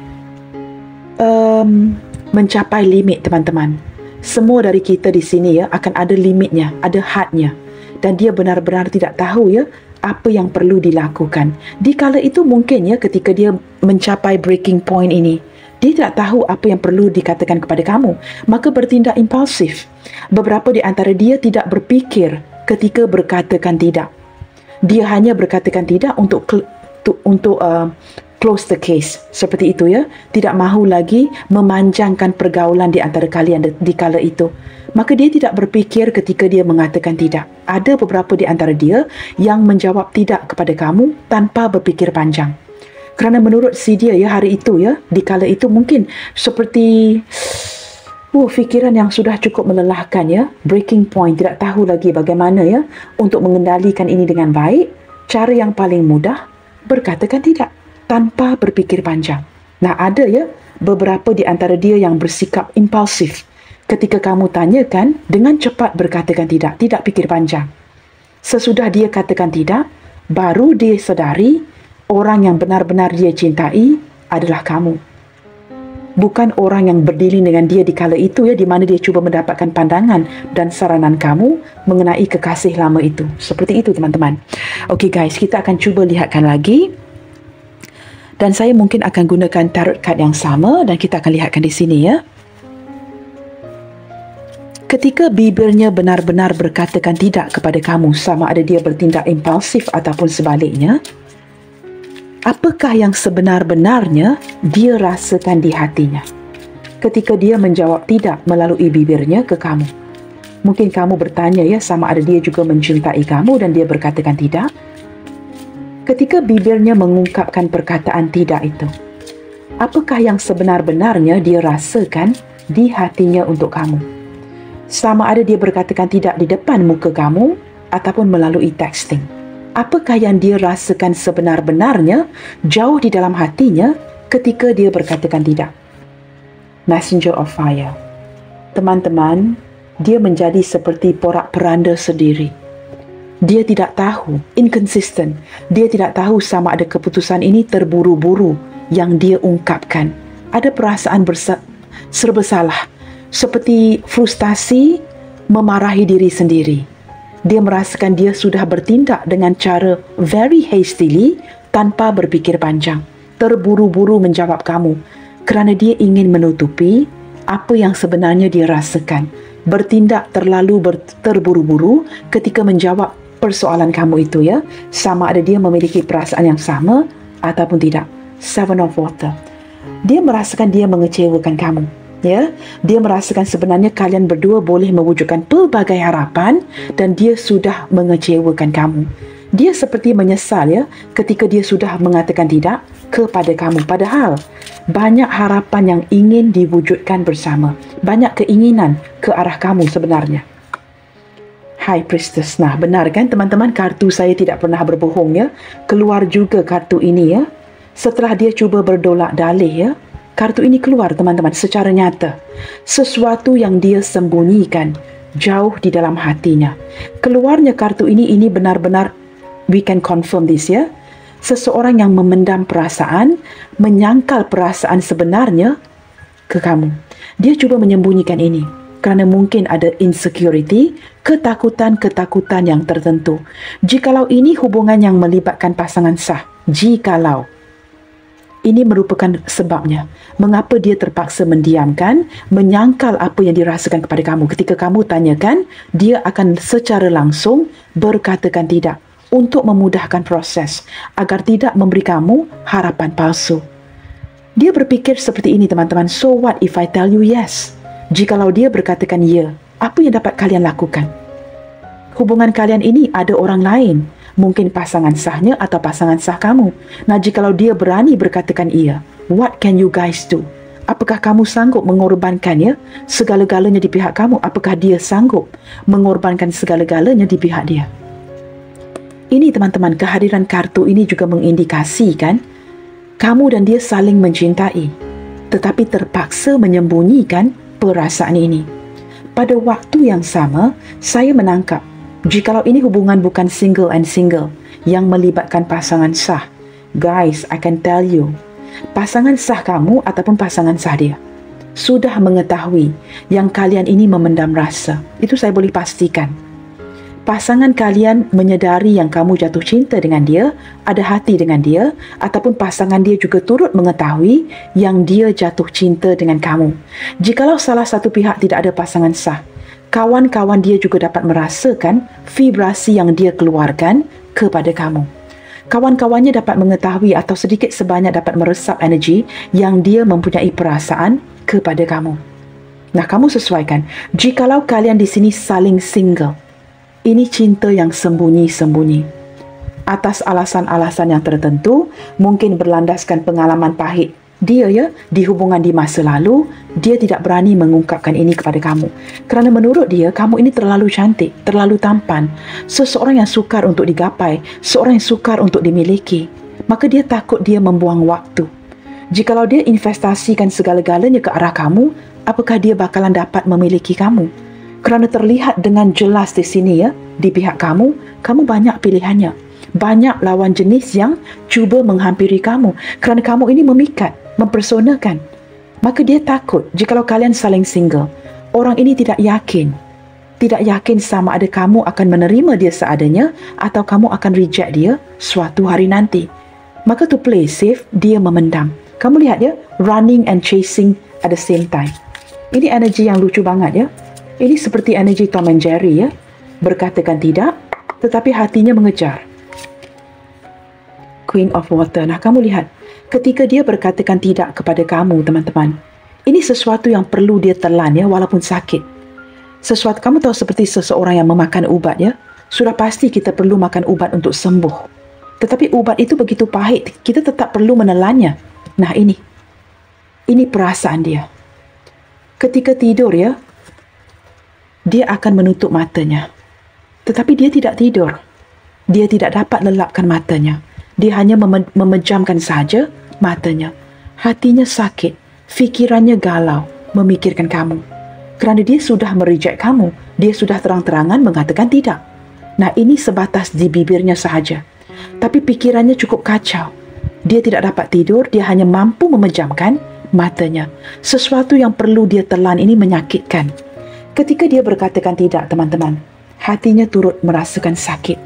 Speaker 1: mencapai limit teman-teman. Semua dari kita di sini ya akan ada limitnya, ada hadnya. Dan dia benar-benar tidak tahu ya apa yang perlu dilakukan. Di kala itu mungkin ya ketika dia mencapai breaking point ini, dia tidak tahu apa yang perlu dikatakan kepada kamu. Maka bertindak impulsif. Beberapa di antara dia tidak berfikir ketika berkatakan tidak. Dia hanya berkatakan tidak untuk close the case. Seperti itu ya. Tidak mahu lagi memanjangkan pergaulan di antara kalian di kala itu. Maka dia tidak berfikir ketika dia mengatakan tidak. Ada beberapa di antara dia yang menjawab tidak kepada kamu tanpa berfikir panjang. Kerana menurut si dia ya hari itu ya, di kala itu mungkin seperti Fikiran yang sudah cukup melelahkan ya, breaking point, tidak tahu lagi bagaimana ya untuk mengendalikan ini dengan baik. Cara yang paling mudah, berkatakan tidak tanpa berfikir panjang. Nah, ada ya beberapa di antara dia yang bersikap impulsif. Ketika kamu tanyakan, dengan cepat berkatakan tidak, tidak fikir panjang. Sesudah dia katakan tidak, baru dia sedari orang yang benar-benar dia cintai adalah kamu. Bukan orang yang berdiri dengan dia di kala itu ya, di mana dia cuba mendapatkan pandangan dan saranan kamu mengenai kekasih lama itu. Seperti itu teman-teman. Okey guys, kita akan cuba lihatkan lagi. Dan saya mungkin akan gunakan tarot card yang sama dan kita akan lihatkan di sini ya. Ketika bibirnya benar-benar berkatakan tidak kepada kamu, sama ada dia bertindak impulsif ataupun sebaliknya, apakah yang sebenar-benarnya dia rasakan di hatinya ketika dia menjawab tidak melalui bibirnya ke kamu? Mungkin kamu bertanya ya, sama ada dia juga mencintai kamu dan dia berkatakan tidak. Ketika bibirnya mengungkapkan perkataan tidak itu, apakah yang sebenar-benarnya dia rasakan di hatinya untuk kamu? Sama ada dia berkatakan tidak di depan muka kamu ataupun melalui texting. Apakah yang dia rasakan sebenar-benarnya jauh di dalam hatinya ketika dia berkatakan tidak? Messenger of fire. Teman-teman, dia menjadi seperti porak-peranda sendiri. Dia tidak tahu, inconsistent. Dia tidak tahu sama ada keputusan ini terburu-buru yang dia ungkapkan. Ada perasaan serba salah, seperti frustasi, memarahi diri sendiri. Dia merasakan dia sudah bertindak dengan cara very hastily, tanpa berfikir panjang. Terburu-buru menjawab kamu kerana dia ingin menutupi apa yang sebenarnya dia rasakan. Bertindak terlalu terburu-buru ketika menjawab persoalan kamu itu ya. Sama ada dia memiliki perasaan yang sama ataupun tidak. Seven of Water. Dia merasakan dia mengecewakan kamu. Ya, dia merasakan sebenarnya kalian berdua boleh mewujudkan pelbagai harapan dan dia sudah mengecewakan kamu. Dia seperti menyesal ya ketika dia sudah mengatakan tidak kepada kamu. Padahal banyak harapan yang ingin diwujudkan bersama. Banyak keinginan ke arah kamu sebenarnya. High Priestess. Nah, benar kan teman-teman, kartu saya tidak pernah berbohong ya. Keluar juga kartu ini ya. Setelah dia cuba berdolak dalih ya, kartu ini keluar teman-teman secara nyata. Sesuatu yang dia sembunyikan jauh di dalam hatinya. Keluarnya kartu ini benar-benar, we can confirm this ya. Seseorang yang memendam perasaan, menyangkal perasaan sebenarnya ke kamu. Dia cuba menyembunyikan ini kerana mungkin ada insecurity, ketakutan-ketakutan yang tertentu. Jikalau ini hubungan yang melibatkan pasangan sah, jikalau ini merupakan sebabnya mengapa dia terpaksa mendiamkan, menyangkal apa yang dirasakan kepada kamu. Ketika kamu tanyakan, dia akan secara langsung berkatakan tidak untuk memudahkan proses agar tidak memberi kamu harapan palsu. Dia berfikir seperti ini teman-teman, so what if I tell you yes? Jikalau dia berkatakan ya, apa yang dapat kalian lakukan? Hubungan kalian ini ada orang lain. Mungkin pasangan sahnya atau pasangan sah kamu. Nah, jikalau dia berani berkatakan iya, what can you guys do? Apakah kamu sanggup mengorbankannya segala-galanya di pihak kamu? Apakah dia sanggup mengorbankan segala-galanya di pihak dia? Ini teman-teman, kehadiran kartu ini juga mengindikasikan kamu dan dia saling mencintai, tetapi terpaksa menyembunyikan perasaan ini. Pada waktu yang sama, saya menangkap jikalau ini hubungan bukan single and single yang melibatkan pasangan sah. Guys, I can tell you, pasangan sah kamu ataupun pasangan sah dia sudah mengetahui yang kalian ini memendam rasa. Itu saya boleh pastikan. Pasangan kalian menyedari yang kamu jatuh cinta dengan dia, ada hati dengan dia, ataupun pasangan dia juga turut mengetahui yang dia jatuh cinta dengan kamu. Jikalau salah satu pihak tidak ada pasangan sah, kawan-kawan dia juga dapat merasakan vibrasi yang dia keluarkan kepada kamu. Kawan-kawannya dapat mengetahui atau sedikit sebanyak dapat meresap energi yang dia mempunyai perasaan kepada kamu. Nah, kamu sesuaikan. Jikalau kalian di sini saling single, ini cinta yang sembunyi-sembunyi. Atas alasan-alasan yang tertentu, mungkin berlandaskan pengalaman pahit Dia di hubungan di masa lalu, dia tidak berani mengungkapkan ini kepada kamu. Kerana menurut dia, kamu ini terlalu cantik, terlalu tampan. Seseorang yang sukar untuk digapai, seorang yang sukar untuk dimiliki. Maka dia takut dia membuang waktu. Jikalau dia investasikan segala-galanya ke arah kamu, apakah dia bakalan dapat memiliki kamu? Kerana terlihat dengan jelas di sini di pihak kamu banyak pilihannya. Banyak lawan jenis yang cuba menghampiri kamu kerana kamu ini memikat, mempersonakan. Maka dia takut jikalau kalian saling single, orang ini tidak yakin sama ada kamu akan menerima dia seadanya atau kamu akan reject dia suatu hari nanti. Maka to play safe, dia memendam. Kamu lihat running and chasing at the same time. Ini energi yang lucu banget Ini seperti energi Tom and Jerry berkatakan tidak, tetapi hatinya mengejar. Queen of Water. Nah, kamu lihat, ketika dia berkatakan tidak kepada kamu, teman-teman, ini sesuatu yang perlu dia telan walaupun sakit. Sesuatu, kamu tahu seperti seseorang yang memakan ubat sudah pasti kita perlu makan ubat untuk sembuh. Tetapi ubat itu begitu pahit, kita tetap perlu menelannya. Nah, ini perasaan dia. Ketika tidur dia akan menutup matanya. Tetapi dia tidak tidur. Dia tidak dapat lelapkan matanya. Dia hanya memejamkan saja matanya. Hatinya sakit, fikirannya galau, memikirkan kamu. Kerana dia sudah mereject kamu, dia sudah terang-terangan mengatakan tidak. Nah, ini sebatas di bibirnya sahaja. Tapi pikirannya cukup kacau. Dia tidak dapat tidur, dia hanya mampu memejamkan matanya. Sesuatu yang perlu dia telan ini menyakitkan. Ketika dia berkatakan tidak, teman-teman, hatinya turut merasakan sakit.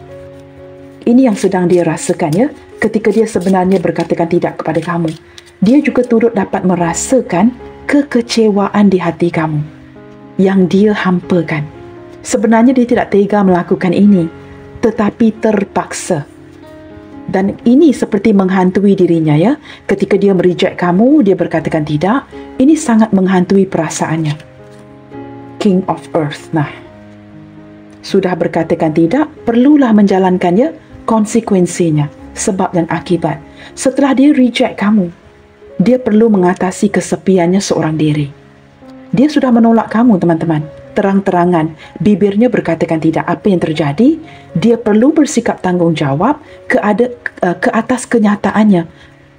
Speaker 1: Ini yang sedang dia rasakan ketika dia sebenarnya berkatakan tidak kepada kamu. Dia juga turut dapat merasakan kekecewaan di hati kamu yang dia hampakan. Sebenarnya dia tidak tega melakukan ini, tetapi terpaksa. Dan ini seperti menghantui dirinya ketika dia mereject kamu, dia berkatakan tidak. Ini sangat menghantui perasaannya. King of Earth. Nah, sudah berkatakan tidak, perlulah menjalankannya konsekuensinya, sebab dan akibat. Setelah dia reject kamu, dia perlu mengatasi kesepiannya seorang diri. Dia sudah menolak kamu, teman-teman. Terang-terangan, bibirnya berkatakan tidak. Apa yang terjadi? Dia perlu bersikap tanggungjawab ke atas kenyataannya,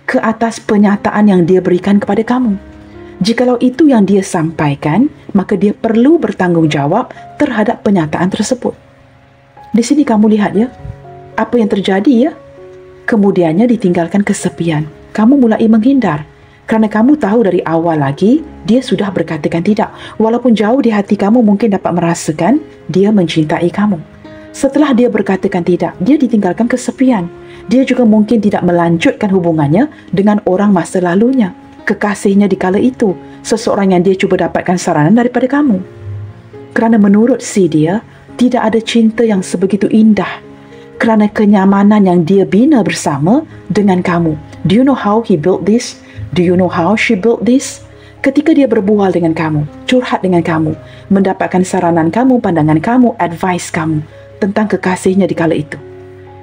Speaker 1: ke atas penyataan yang dia berikan kepada kamu. Jikalau itu yang dia sampaikan, maka dia perlu bertanggungjawab terhadap penyataan tersebut. Di sini kamu lihat apa yang terjadi kemudiannya ditinggalkan kesepian. Kamu mulai menghindar kerana kamu tahu dari awal lagi dia sudah berkatakan tidak. Walaupun jauh di hati kamu mungkin dapat merasakan dia mencintai kamu. Setelah dia berkatakan tidak, dia ditinggalkan kesepian. Dia juga mungkin tidak melanjutkan hubungannya dengan orang masa lalunya, kekasihnya di kala itu, seseorang yang dia cuba dapatkan saranan daripada kamu. Kerana menurut dia tidak ada cinta yang sebegitu indah kerana kenyamanan yang dia bina bersama dengan kamu. Do you know how he built this? Do you know how she built this? Ketika dia berbual dengan kamu, curhat dengan kamu, mendapatkan saranan kamu, pandangan kamu, advice kamu tentang kekasihnya di kala itu,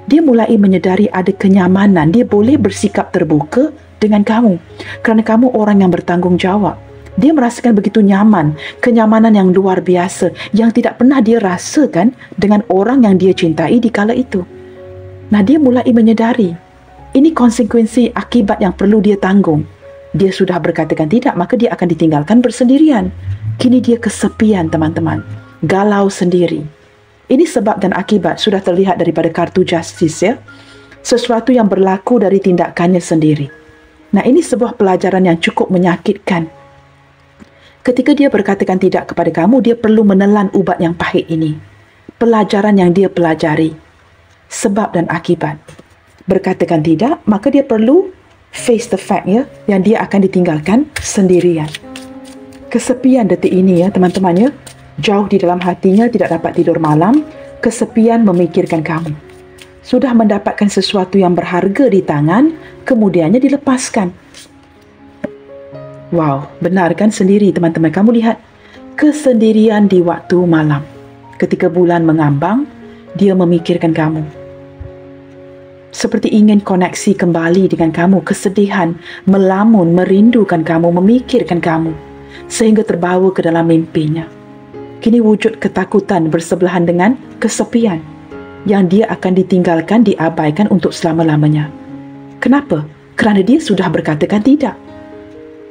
Speaker 1: dia mulai menyedari ada kenyamanan. Dia boleh bersikap terbuka dengan kamu kerana kamu orang yang bertanggungjawab. Dia merasakan begitu nyaman, kenyamanan yang luar biasa yang tidak pernah dia rasakan dengan orang yang dia cintai di kala itu. Nah, dia mulai menyedari ini konsekuensi akibat yang perlu dia tanggung. Dia sudah berkatakan tidak, maka dia akan ditinggalkan bersendirian. Kini dia kesepian, teman-teman, galau sendiri. Ini sebab dan akibat sudah terlihat daripada kartu Justice sesuatu yang berlaku dari tindakannya sendiri. Nah, ini sebuah pelajaran yang cukup menyakitkan. Ketika dia berkatakan tidak kepada kamu, dia perlu menelan ubat yang pahit ini. Pelajaran yang dia pelajari. Sebab dan akibat. Berkatakan tidak, maka dia perlu face the fact yang dia akan ditinggalkan sendirian. Kesepian detik ini teman-teman jauh di dalam hatinya, tidak dapat tidur malam, kesepian memikirkan kamu. Sudah mendapatkan sesuatu yang berharga di tangan, kemudiannya dilepaskan. Wow, benar kan sendiri teman-teman? Kamu lihat kesendirian di waktu malam. Ketika bulan mengambang, dia memikirkan kamu. seperti ingin koneksi kembali dengan kamu, kesedihan, melamun, merindukan kamu, memikirkan kamu, sehingga terbawa ke dalam mimpinya. Kini wujud ketakutan bersebelahan dengan kesepian, yang dia akan ditinggalkan, diabaikan untuk selama-lamanya. Kenapa? Kerana dia sudah berkatakan tidak.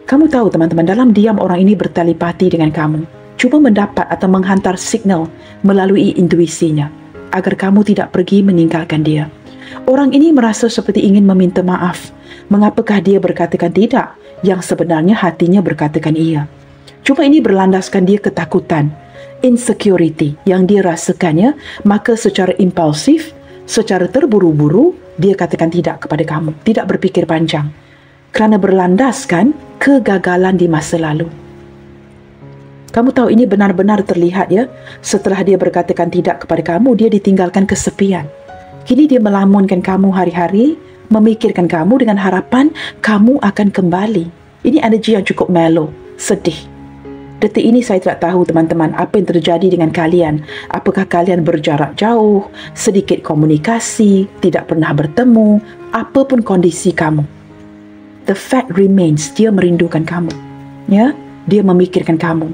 Speaker 1: Kamu tahu teman-teman, dalam diam orang ini bertelepati dengan kamu, cuba mendapat atau menghantar signal melalui intuisinya, agar kamu tidak pergi meninggalkan dia. Orang ini merasa seperti ingin meminta maaf. Mengapakah dia berkatakan tidak, yang sebenarnya hatinya berkatakan iya? Cuma ini berlandaskan dia ketakutan, insecurity yang dia rasakannya, maka secara impulsif, secara terburu-buru, dia katakan tidak kepada kamu, tidak berfikir panjang, kerana berlandaskan kegagalan di masa lalu. Kamu tahu ini benar-benar terlihat ya, setelah dia berkatakan tidak kepada kamu, dia ditinggalkan kesepian. Kini dia melamunkan kamu hari-hari, memikirkan kamu dengan harapan kamu akan kembali. Ini energi yang cukup mellow, sedih. Detik ini saya tidak tahu teman-teman apa yang terjadi dengan kalian. Apakah kalian berjarak jauh, sedikit komunikasi, tidak pernah bertemu, apapun kondisi kamu. The fact remains, dia merindukan kamu. Ya, dia memikirkan kamu.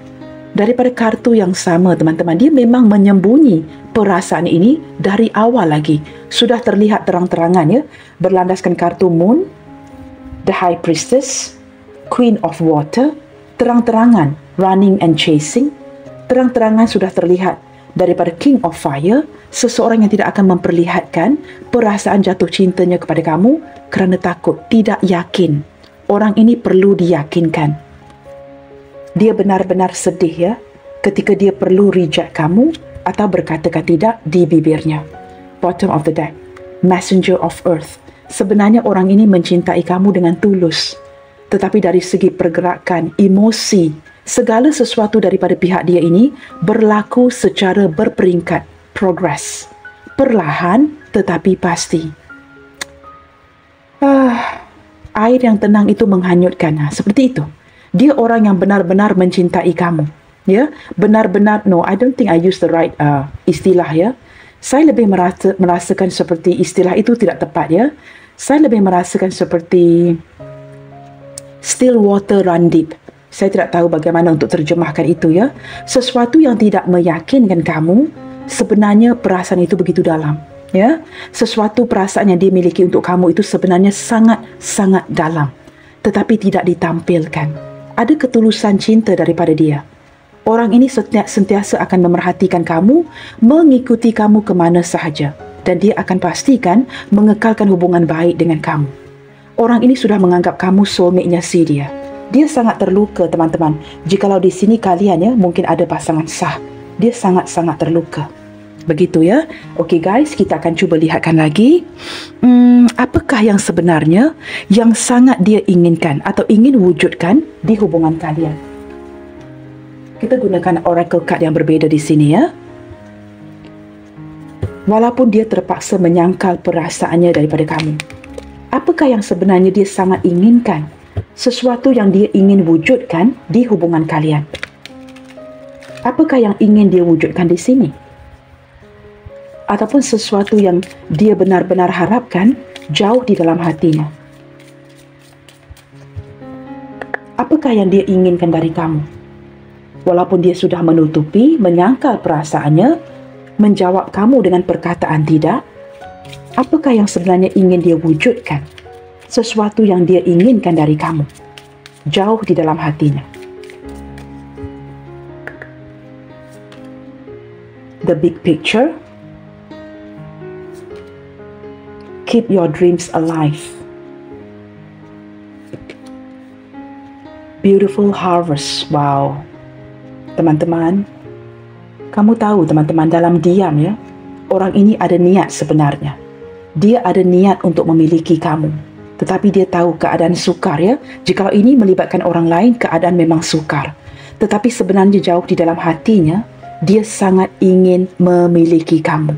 Speaker 1: Daripada kartu yang sama teman-teman, dia memang menyembunyi perasaan ini dari awal lagi. Sudah terlihat terang-terangan ya, berlandaskan kartu Moon, The High Priestess, Queen of Water, terang-terangan Running and Chasing, terang-terangan sudah terlihat daripada King of Fire, seseorang yang tidak akan memperlihatkan perasaan jatuh cintanya kepada kamu kerana takut, tidak yakin. Orang ini perlu diyakinkan. Dia benar-benar sedih ya, ketika dia perlu reject kamu atau berkatakan tidak di bibirnya. Bottom of the deck, Messenger of Earth. Sebenarnya orang ini mencintai kamu dengan tulus. Tetapi dari segi pergerakan, emosi, segala sesuatu daripada pihak dia ini berlaku secara berperingkat, progress. Perlahan tetapi pasti. Air yang tenang itu menghanyutkan. Seperti itu. Dia orang yang benar-benar mencintai kamu. Ya, benar-benar, no, I don't think I use the right istilah ya. Saya lebih merasakan seperti istilah itu tidak tepat ya. Saya lebih merasakan seperti still water run deep. Saya tidak tahu bagaimana untuk terjemahkan itu ya. Sesuatu yang tidak meyakinkan kamu, sebenarnya perasaan itu begitu dalam. Ya, sesuatu perasaan yang dia miliki untuk kamu itu sebenarnya sangat-sangat dalam, tetapi tidak ditampilkan. Ada ketulusan cinta daripada dia. Orang ini sentiasa akan memerhatikan kamu, mengikuti kamu ke mana sahaja, dan dia akan pastikan mengekalkan hubungan baik dengan kamu. Orang ini sudah menganggap kamu soulmate-nya si dia. Dia sangat terluka teman-teman. Jikalau di sini kalian ya mungkin ada pasangan sah, dia sangat-sangat terluka. Begitu ya. Okey guys, kita akan cuba lihatkan lagi. Apakah yang sebenarnya yang sangat dia inginkan atau ingin wujudkan di hubungan kalian? Kita gunakan oracle card yang berbeza di sini ya. Walaupun dia terpaksa menyangkal perasaannya daripada kamu, apakah yang sebenarnya dia sangat inginkan? Sesuatu yang dia ingin wujudkan di hubungan kalian. Apakah yang ingin dia wujudkan di sini? Ataupun sesuatu yang dia benar-benar harapkan jauh di dalam hatinya. Apakah yang dia inginkan dari kamu? Walaupun dia sudah menutupi, menyangkal perasaannya, menjawab kamu dengan perkataan tidak, apakah yang sebenarnya ingin dia wujudkan? Sesuatu yang dia inginkan dari kamu, jauh di dalam hatinya. The big picture. Keep your dreams alive. Beautiful harvest. Wow. Teman-teman, kamu tahu teman-teman, dalam diam ya, orang ini ada niat sebenarnya. Dia ada niat untuk memiliki kamu. Tetapi dia tahu keadaan sukar ya. Jika ini melibatkan orang lain, keadaan memang sukar. Tetapi sebenarnya jauh di dalam hatinya, dia sangat ingin memiliki kamu.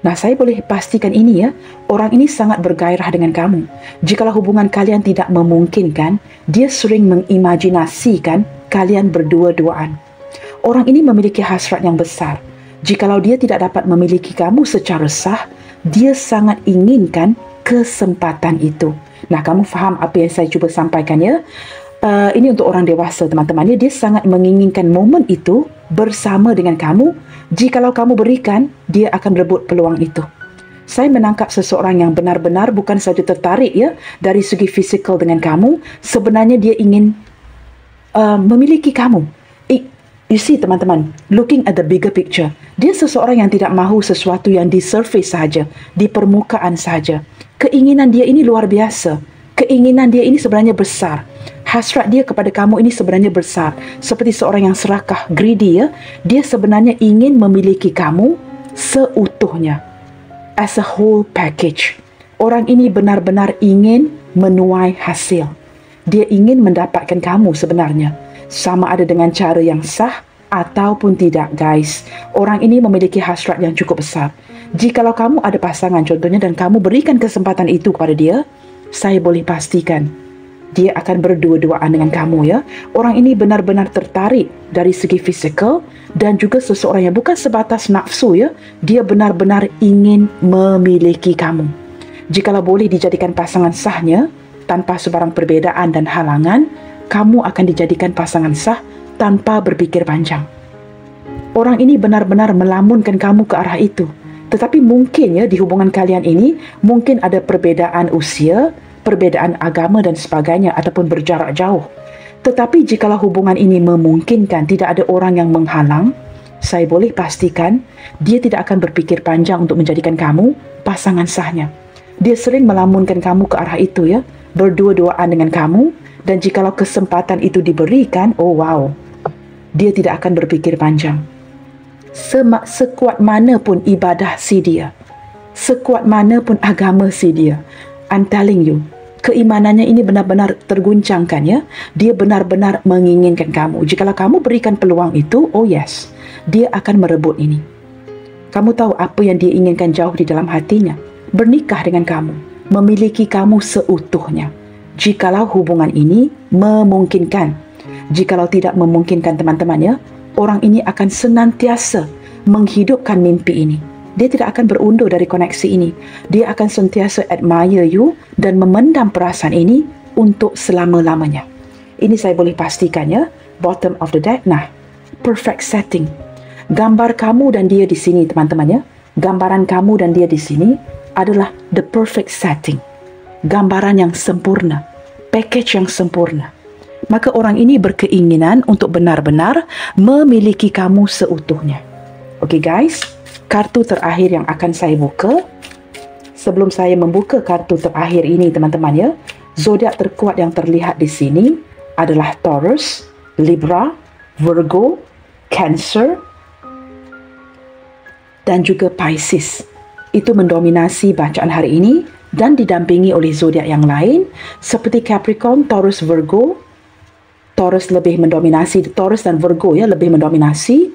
Speaker 1: Nah, saya boleh pastikan ini ya, orang ini sangat bergairah dengan kamu. Jikalau hubungan kalian tidak memungkinkan, dia sering mengimajinasikan kalian berdua-duaan. Orang ini memiliki hasrat yang besar. Jikalau dia tidak dapat memiliki kamu secara sah, dia sangat inginkan kesempatan itu. Nah, kamu faham apa yang saya cuba sampaikan ya? Ini untuk orang dewasa, teman-teman. Dia sangat menginginkan momen itu bersama dengan kamu. Jikalau kamu berikan, dia akan rebut peluang itu. Saya menangkap seseorang yang benar-benar bukan saja tertarik ya dari segi fizikal dengan kamu, sebenarnya dia ingin memiliki kamu. You see, teman-teman, looking at the bigger picture, dia seseorang yang tidak mahu sesuatu yang di surface sahaja, di permukaan sahaja. Keinginan dia ini luar biasa. Keinginan dia ini sebenarnya besar. Hasrat dia kepada kamu ini sebenarnya besar. Seperti seorang yang serakah, greedy ya. Dia sebenarnya ingin memiliki kamu seutuhnya. As a whole package. Orang ini benar-benar ingin menuai hasil. Dia ingin mendapatkan kamu sebenarnya. Sama ada dengan cara yang sah ataupun tidak, guys. Orang ini memiliki hasrat yang cukup besar. Jikalau kamu ada pasangan contohnya dan kamu berikan kesempatan itu kepada dia, saya boleh pastikan dia akan berdua-duaan dengan kamu ya. Orang ini benar-benar tertarik dari segi fizikal dan juga seseorang yang bukan sebatas nafsu ya. Dia benar-benar ingin memiliki kamu. Jikalau boleh dijadikan pasangan sahnya tanpa sebarang perbezaan dan halangan, kamu akan dijadikan pasangan sah tanpa berpikir panjang. Orang ini benar-benar melamunkan kamu ke arah itu. Tetapi mungkin ya di hubungan kalian ini mungkin ada perbezaan usia, perbezaan agama dan sebagainya ataupun berjarak jauh. Tetapi jikalau hubungan ini memungkinkan tidak ada orang yang menghalang, saya boleh pastikan dia tidak akan berpikir panjang untuk menjadikan kamu pasangan sahnya. Dia sering melamunkan kamu ke arah itu ya, berdua-duaan dengan kamu, dan jikalau kesempatan itu diberikan, oh wow, dia tidak akan berpikir panjang. Sekuat mana pun ibadah si dia, sekuat mana pun agama si dia, I'm telling you, keimanannya ini benar-benar terguncangkan ya. Dia benar-benar menginginkan kamu. Jikalau kamu berikan peluang itu, oh yes, dia akan merebut ini. Kamu tahu apa yang dia inginkan jauh di dalam hatinya? Bernikah dengan kamu, memiliki kamu seutuhnya. Jikalau hubungan ini memungkinkan. Jikalau tidak memungkinkan, teman-teman ya, orang ini akan senantiasa menghidupkan mimpi ini. Dia tidak akan berundur dari koneksi ini. Dia akan sentiasa admire you dan memendam perasaan ini untuk selama-lamanya. Ini saya boleh pastikan ya, bottom of the deck. Nah, perfect setting. Gambar kamu dan dia di sini, teman-teman ya. Gambaran kamu dan dia di sini adalah the perfect setting. Gambaran yang sempurna, package yang sempurna. Maka orang ini berkeinginan untuk benar-benar memiliki kamu seutuhnya. Okay guys, kartu terakhir yang akan saya buka. Sebelum saya membuka kartu terakhir ini, teman-teman ya, zodiak terkuat yang terlihat di sini adalah Taurus, Libra, Virgo, Cancer dan juga Pisces. Itu mendominasi bacaan hari ini dan didampingi oleh zodiak yang lain seperti Capricorn, Taurus, Virgo. Taurus lebih mendominasi, Taurus dan Virgo ya lebih mendominasi.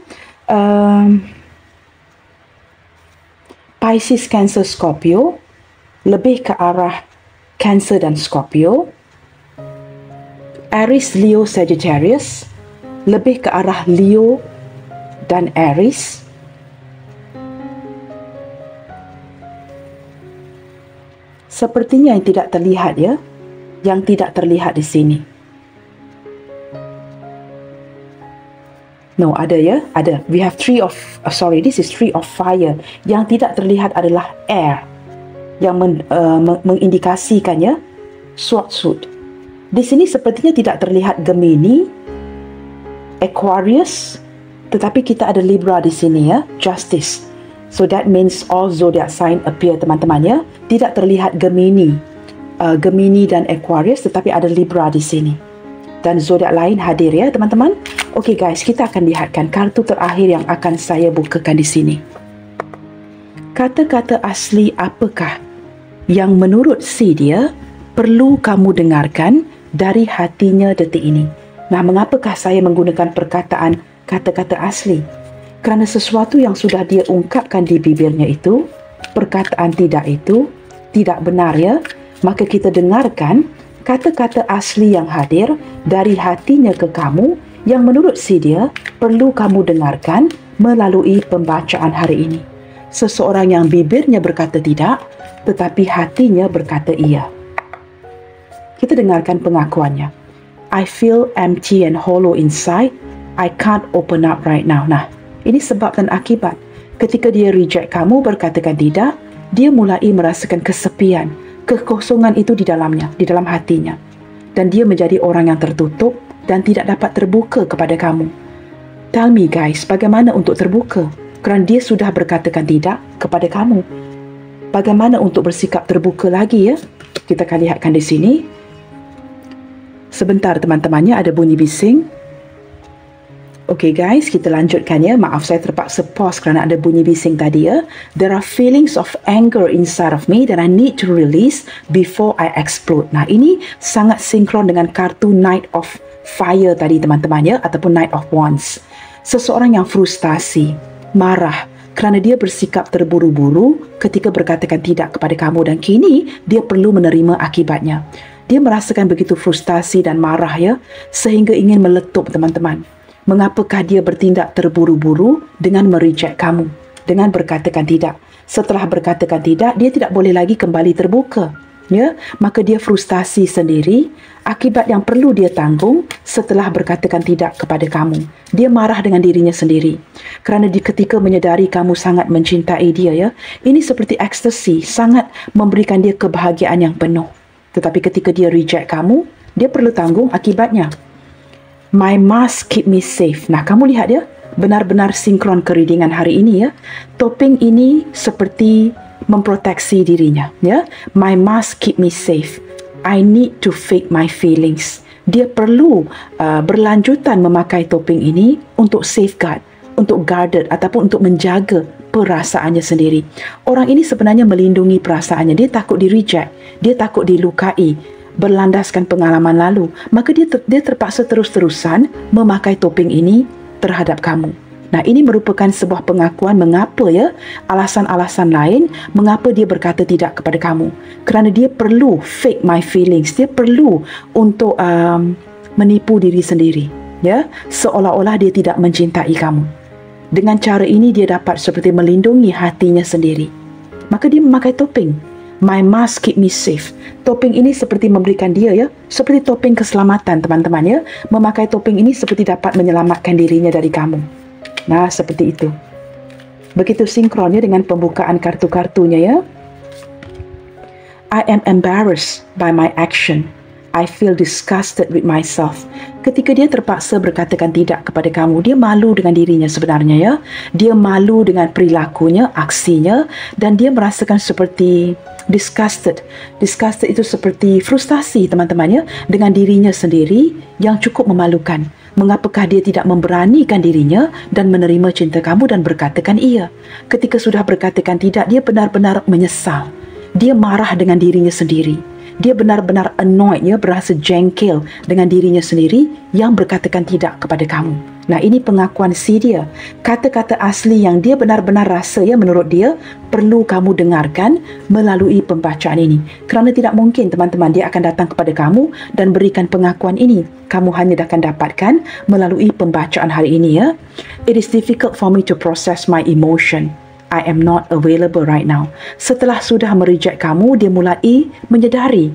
Speaker 1: Pisces, Cancer, Scorpio lebih ke arah Cancer dan Scorpio. Aries, Leo, Sagittarius lebih ke arah Leo dan Aries. Sepertinya yang tidak terlihat ya, yang tidak terlihat di sini. No, ada ya, ada. We have this is three of fire. Yang tidak terlihat adalah air, yang mengindikasikan ya, sword suit. Di sini sepertinya tidak terlihat Gemini, Aquarius, tetapi kita ada Libra di sini ya, Justice. So that means all zodiac sign appear, teman-teman ya. Tidak terlihat Gemini dan Aquarius, tetapi ada Libra di sini. Dan zodiak lain hadir ya, teman-teman. Okey guys, kita akan lihatkan kartu terakhir yang akan saya bukakan di sini. Kata-kata asli apakah yang menurut si dia perlu kamu dengarkan dari hatinya detik ini? Nah, mengapakah saya menggunakan perkataan kata-kata asli? Kerana sesuatu yang sudah dia ungkapkan di bibirnya itu, perkataan tidak itu tidak benar ya. Maka kita dengarkan kata-kata asli yang hadir dari hatinya ke kamu yang menurut si dia perlu kamu dengarkan melalui pembacaan hari ini. Seseorang yang bibirnya berkata tidak, tetapi hatinya berkata iya. Kita dengarkan pengakuannya. I feel empty and hollow inside. I can't open up right now. Nah, ini sebab dan akibat. Ketika dia reject kamu, berkatakan tidak, dia mulai merasakan kesepian, kekosongan itu di dalamnya, di dalam hatinya. Dan dia menjadi orang yang tertutup dan tidak dapat terbuka kepada kamu. Tell me guys, bagaimana untuk terbuka? Kerana dia sudah berkatakan tidak kepada kamu. Bagaimana untuk bersikap terbuka lagi ya? Kita akan lihatkan di sini. Sebentar teman-temannya, ada bunyi bising. Okey guys, kita lanjutkan ya. Maaf saya terpaksa pause kerana ada bunyi bising tadi ya. There are feelings of anger inside of me that I need to release before I explode. Nah, ini sangat sinkron dengan kartu Knight of Fire tadi teman-teman ya, ataupun Knight of Wands. Seseorang yang frustasi, marah kerana dia bersikap terburu-buru ketika berkatakan tidak kepada kamu dan kini dia perlu menerima akibatnya. Dia merasakan begitu frustasi dan marah ya, sehingga ingin meletup teman-teman. Mengapakah dia bertindak terburu-buru dengan mereject kamu, dengan berkatakan tidak? Setelah berkatakan tidak, dia tidak boleh lagi kembali terbuka. Ya, maka dia frustasi sendiri, akibat yang perlu dia tanggung setelah berkatakan tidak kepada kamu. Dia marah dengan dirinya sendiri. Kerana ketika menyedari kamu sangat mencintai dia ya, ini seperti ekstasi, sangat memberikan dia kebahagiaan yang penuh. Tetapi ketika dia reject kamu, dia perlu tanggung akibatnya. My mask keep me safe. Nah, kamu lihat ya, benar-benar sinkron kereadingan hari ini ya. Topeng ini seperti memproteksi dirinya ya. My mask keep me safe. I need to fake my feelings. Dia perlu berlanjutan memakai topeng ini untuk safeguard, untuk guarded ataupun untuk menjaga perasaannya sendiri. Orang ini sebenarnya melindungi perasaannya. Dia takut di reject, dia takut dilukai berlandaskan pengalaman lalu. Maka dia terpaksa terus-terusan memakai topeng ini terhadap kamu. Nah, ini merupakan sebuah pengakuan mengapa ya, alasan-alasan lain mengapa dia berkata tidak kepada kamu. Kerana dia perlu fake my feelings, dia perlu untuk menipu diri sendiri, ya, seolah-olah dia tidak mencintai kamu. Dengan cara ini dia dapat seperti melindungi hatinya sendiri. Maka dia memakai topeng. My mask keep me safe. Topeng ini seperti memberikan dia ya, seperti topeng keselamatan teman-teman ya. Memakai topeng ini seperti dapat menyelamatkan dirinya dari kamu. Nah, seperti itu. Begitu sinkronnya dengan pembukaan kartu-kartunya ya. I am embarrassed by my action. I feel disgusted with myself. Ketika dia terpaksa berkatakan tidak kepada kamu, dia malu dengan dirinya sebenarnya ya. Dia malu dengan perilakunya, aksinya, dan dia merasakan seperti disgusted. Disgusted itu seperti frustasi teman-teman ya, dengan dirinya sendiri yang cukup memalukan. Mengapakah dia tidak memberanikan dirinya dan menerima cinta kamu dan berkatakan iya? Ketika sudah berkatakan tidak, dia benar-benar menyesal. Dia marah dengan dirinya sendiri. Dia benar-benar annoyed, ya, berasa jengkel dengan dirinya sendiri yang berkatakan tidak kepada kamu. Nah, ini pengakuan si dia. Kata-kata asli yang dia benar-benar rasa ya, menurut dia perlu kamu dengarkan melalui pembacaan ini. Kerana tidak mungkin teman-teman dia akan datang kepada kamu dan berikan pengakuan ini. Kamu hanya akan dapatkan melalui pembacaan hari ini ya. It is difficult for me to process my emotion. I am not available right now. Setelah sudah mereject kamu, dia mulai menyedari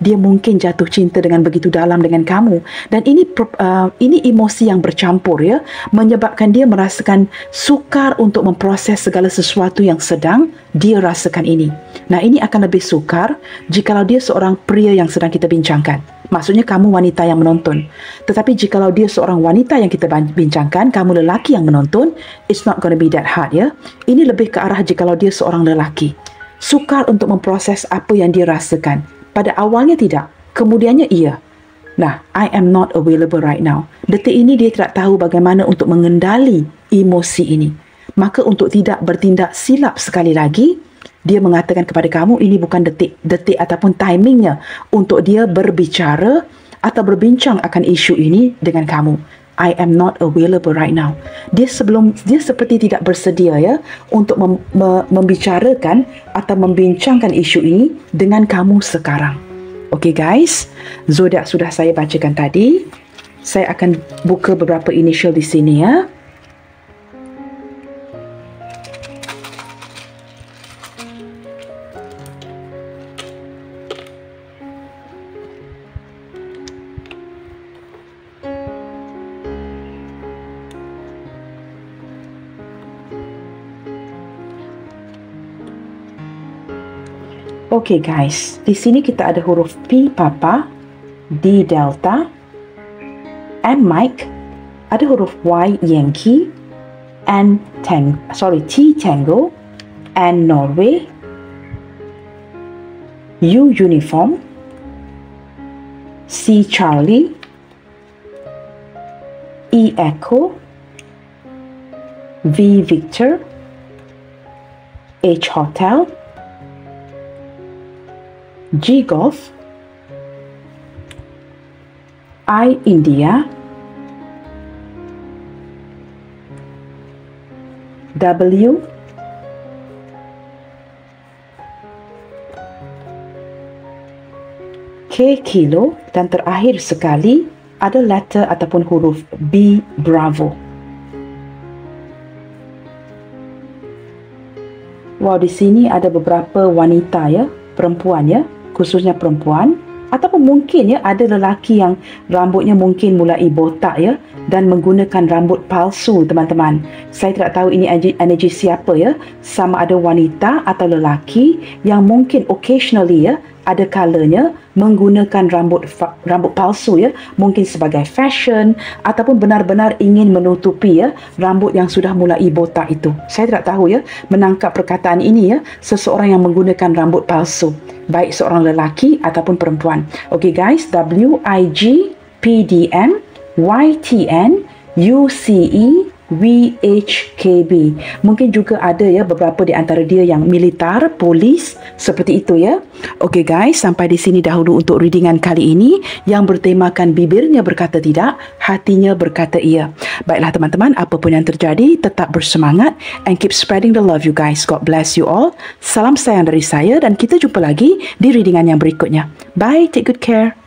Speaker 1: dia mungkin jatuh cinta dengan begitu dalam dengan kamu, dan ini emosi yang bercampur ya, menyebabkan dia merasakan sukar untuk memproses segala sesuatu yang sedang dia rasakan ini. Nah, ini akan lebih sukar jikalau dia seorang pria yang sedang kita bincangkan. Maksudnya kamu wanita yang menonton. Tetapi jikalau dia seorang wanita yang kita bincangkan, kamu lelaki yang menonton, it's not gonna be that hard ya. Ini lebih ke arah jikalau dia seorang lelaki. Sukar untuk memproses apa yang dia rasakan. Pada awalnya tidak, kemudiannya iya. Nah, I am not available right now. Detik ini dia tidak tahu bagaimana untuk mengendali emosi ini. Maka untuk tidak bertindak silap sekali lagi, dia mengatakan kepada kamu ini bukan detik ataupun timingnya untuk dia berbicara atau berbincang akan isu ini dengan kamu. I am not available right now. Dia seperti tidak bersedia ya untuk membicarakan atau membincangkan isu ini dengan kamu sekarang. Okey guys, zodiak sudah saya bacakan tadi. Saya akan buka beberapa initial di sini ya. Okay guys, di sini kita ada huruf P Papa, D Delta, M Mike, ada huruf Y Yankee, T Tango, N Norway, U Uniform, C Charlie, E Echo, V Victor, H Hotel, G Golf, I India, W, K Kilo, dan terakhir sekali ada letter ataupun huruf B Bravo. Wow, di sini ada beberapa wanita ya, perempuan ya, khususnya perempuan, ataupun mungkin ya ada lelaki yang rambutnya mungkin mulai botak ya dan menggunakan rambut palsu teman-teman. Saya tidak tahu ini energi siapa ya, sama ada wanita atau lelaki yang mungkin occasionally ya, ada kalanya menggunakan rambut palsu ya, mungkin sebagai fashion ataupun benar-benar ingin menutupi ya rambut yang sudah mulai botak itu. Saya tidak tahu ya menangkap perkataan ini ya, seseorang yang menggunakan rambut palsu, baik seorang lelaki ataupun perempuan. Okay guys, WIG PDM YTN UCE VHKB. Mungkin juga ada ya beberapa di antara dia yang militar, polis, seperti itu ya. Okey guys, sampai di sini dahulu untuk readingan kali ini yang bertemakan bibirnya berkata tidak, hatinya berkata iya. Baiklah teman-teman, apapun yang terjadi, tetap bersemangat and keep spreading the love you guys. God bless you all. Salam sayang dari saya dan kita jumpa lagi di readingan yang berikutnya. Bye, take good care.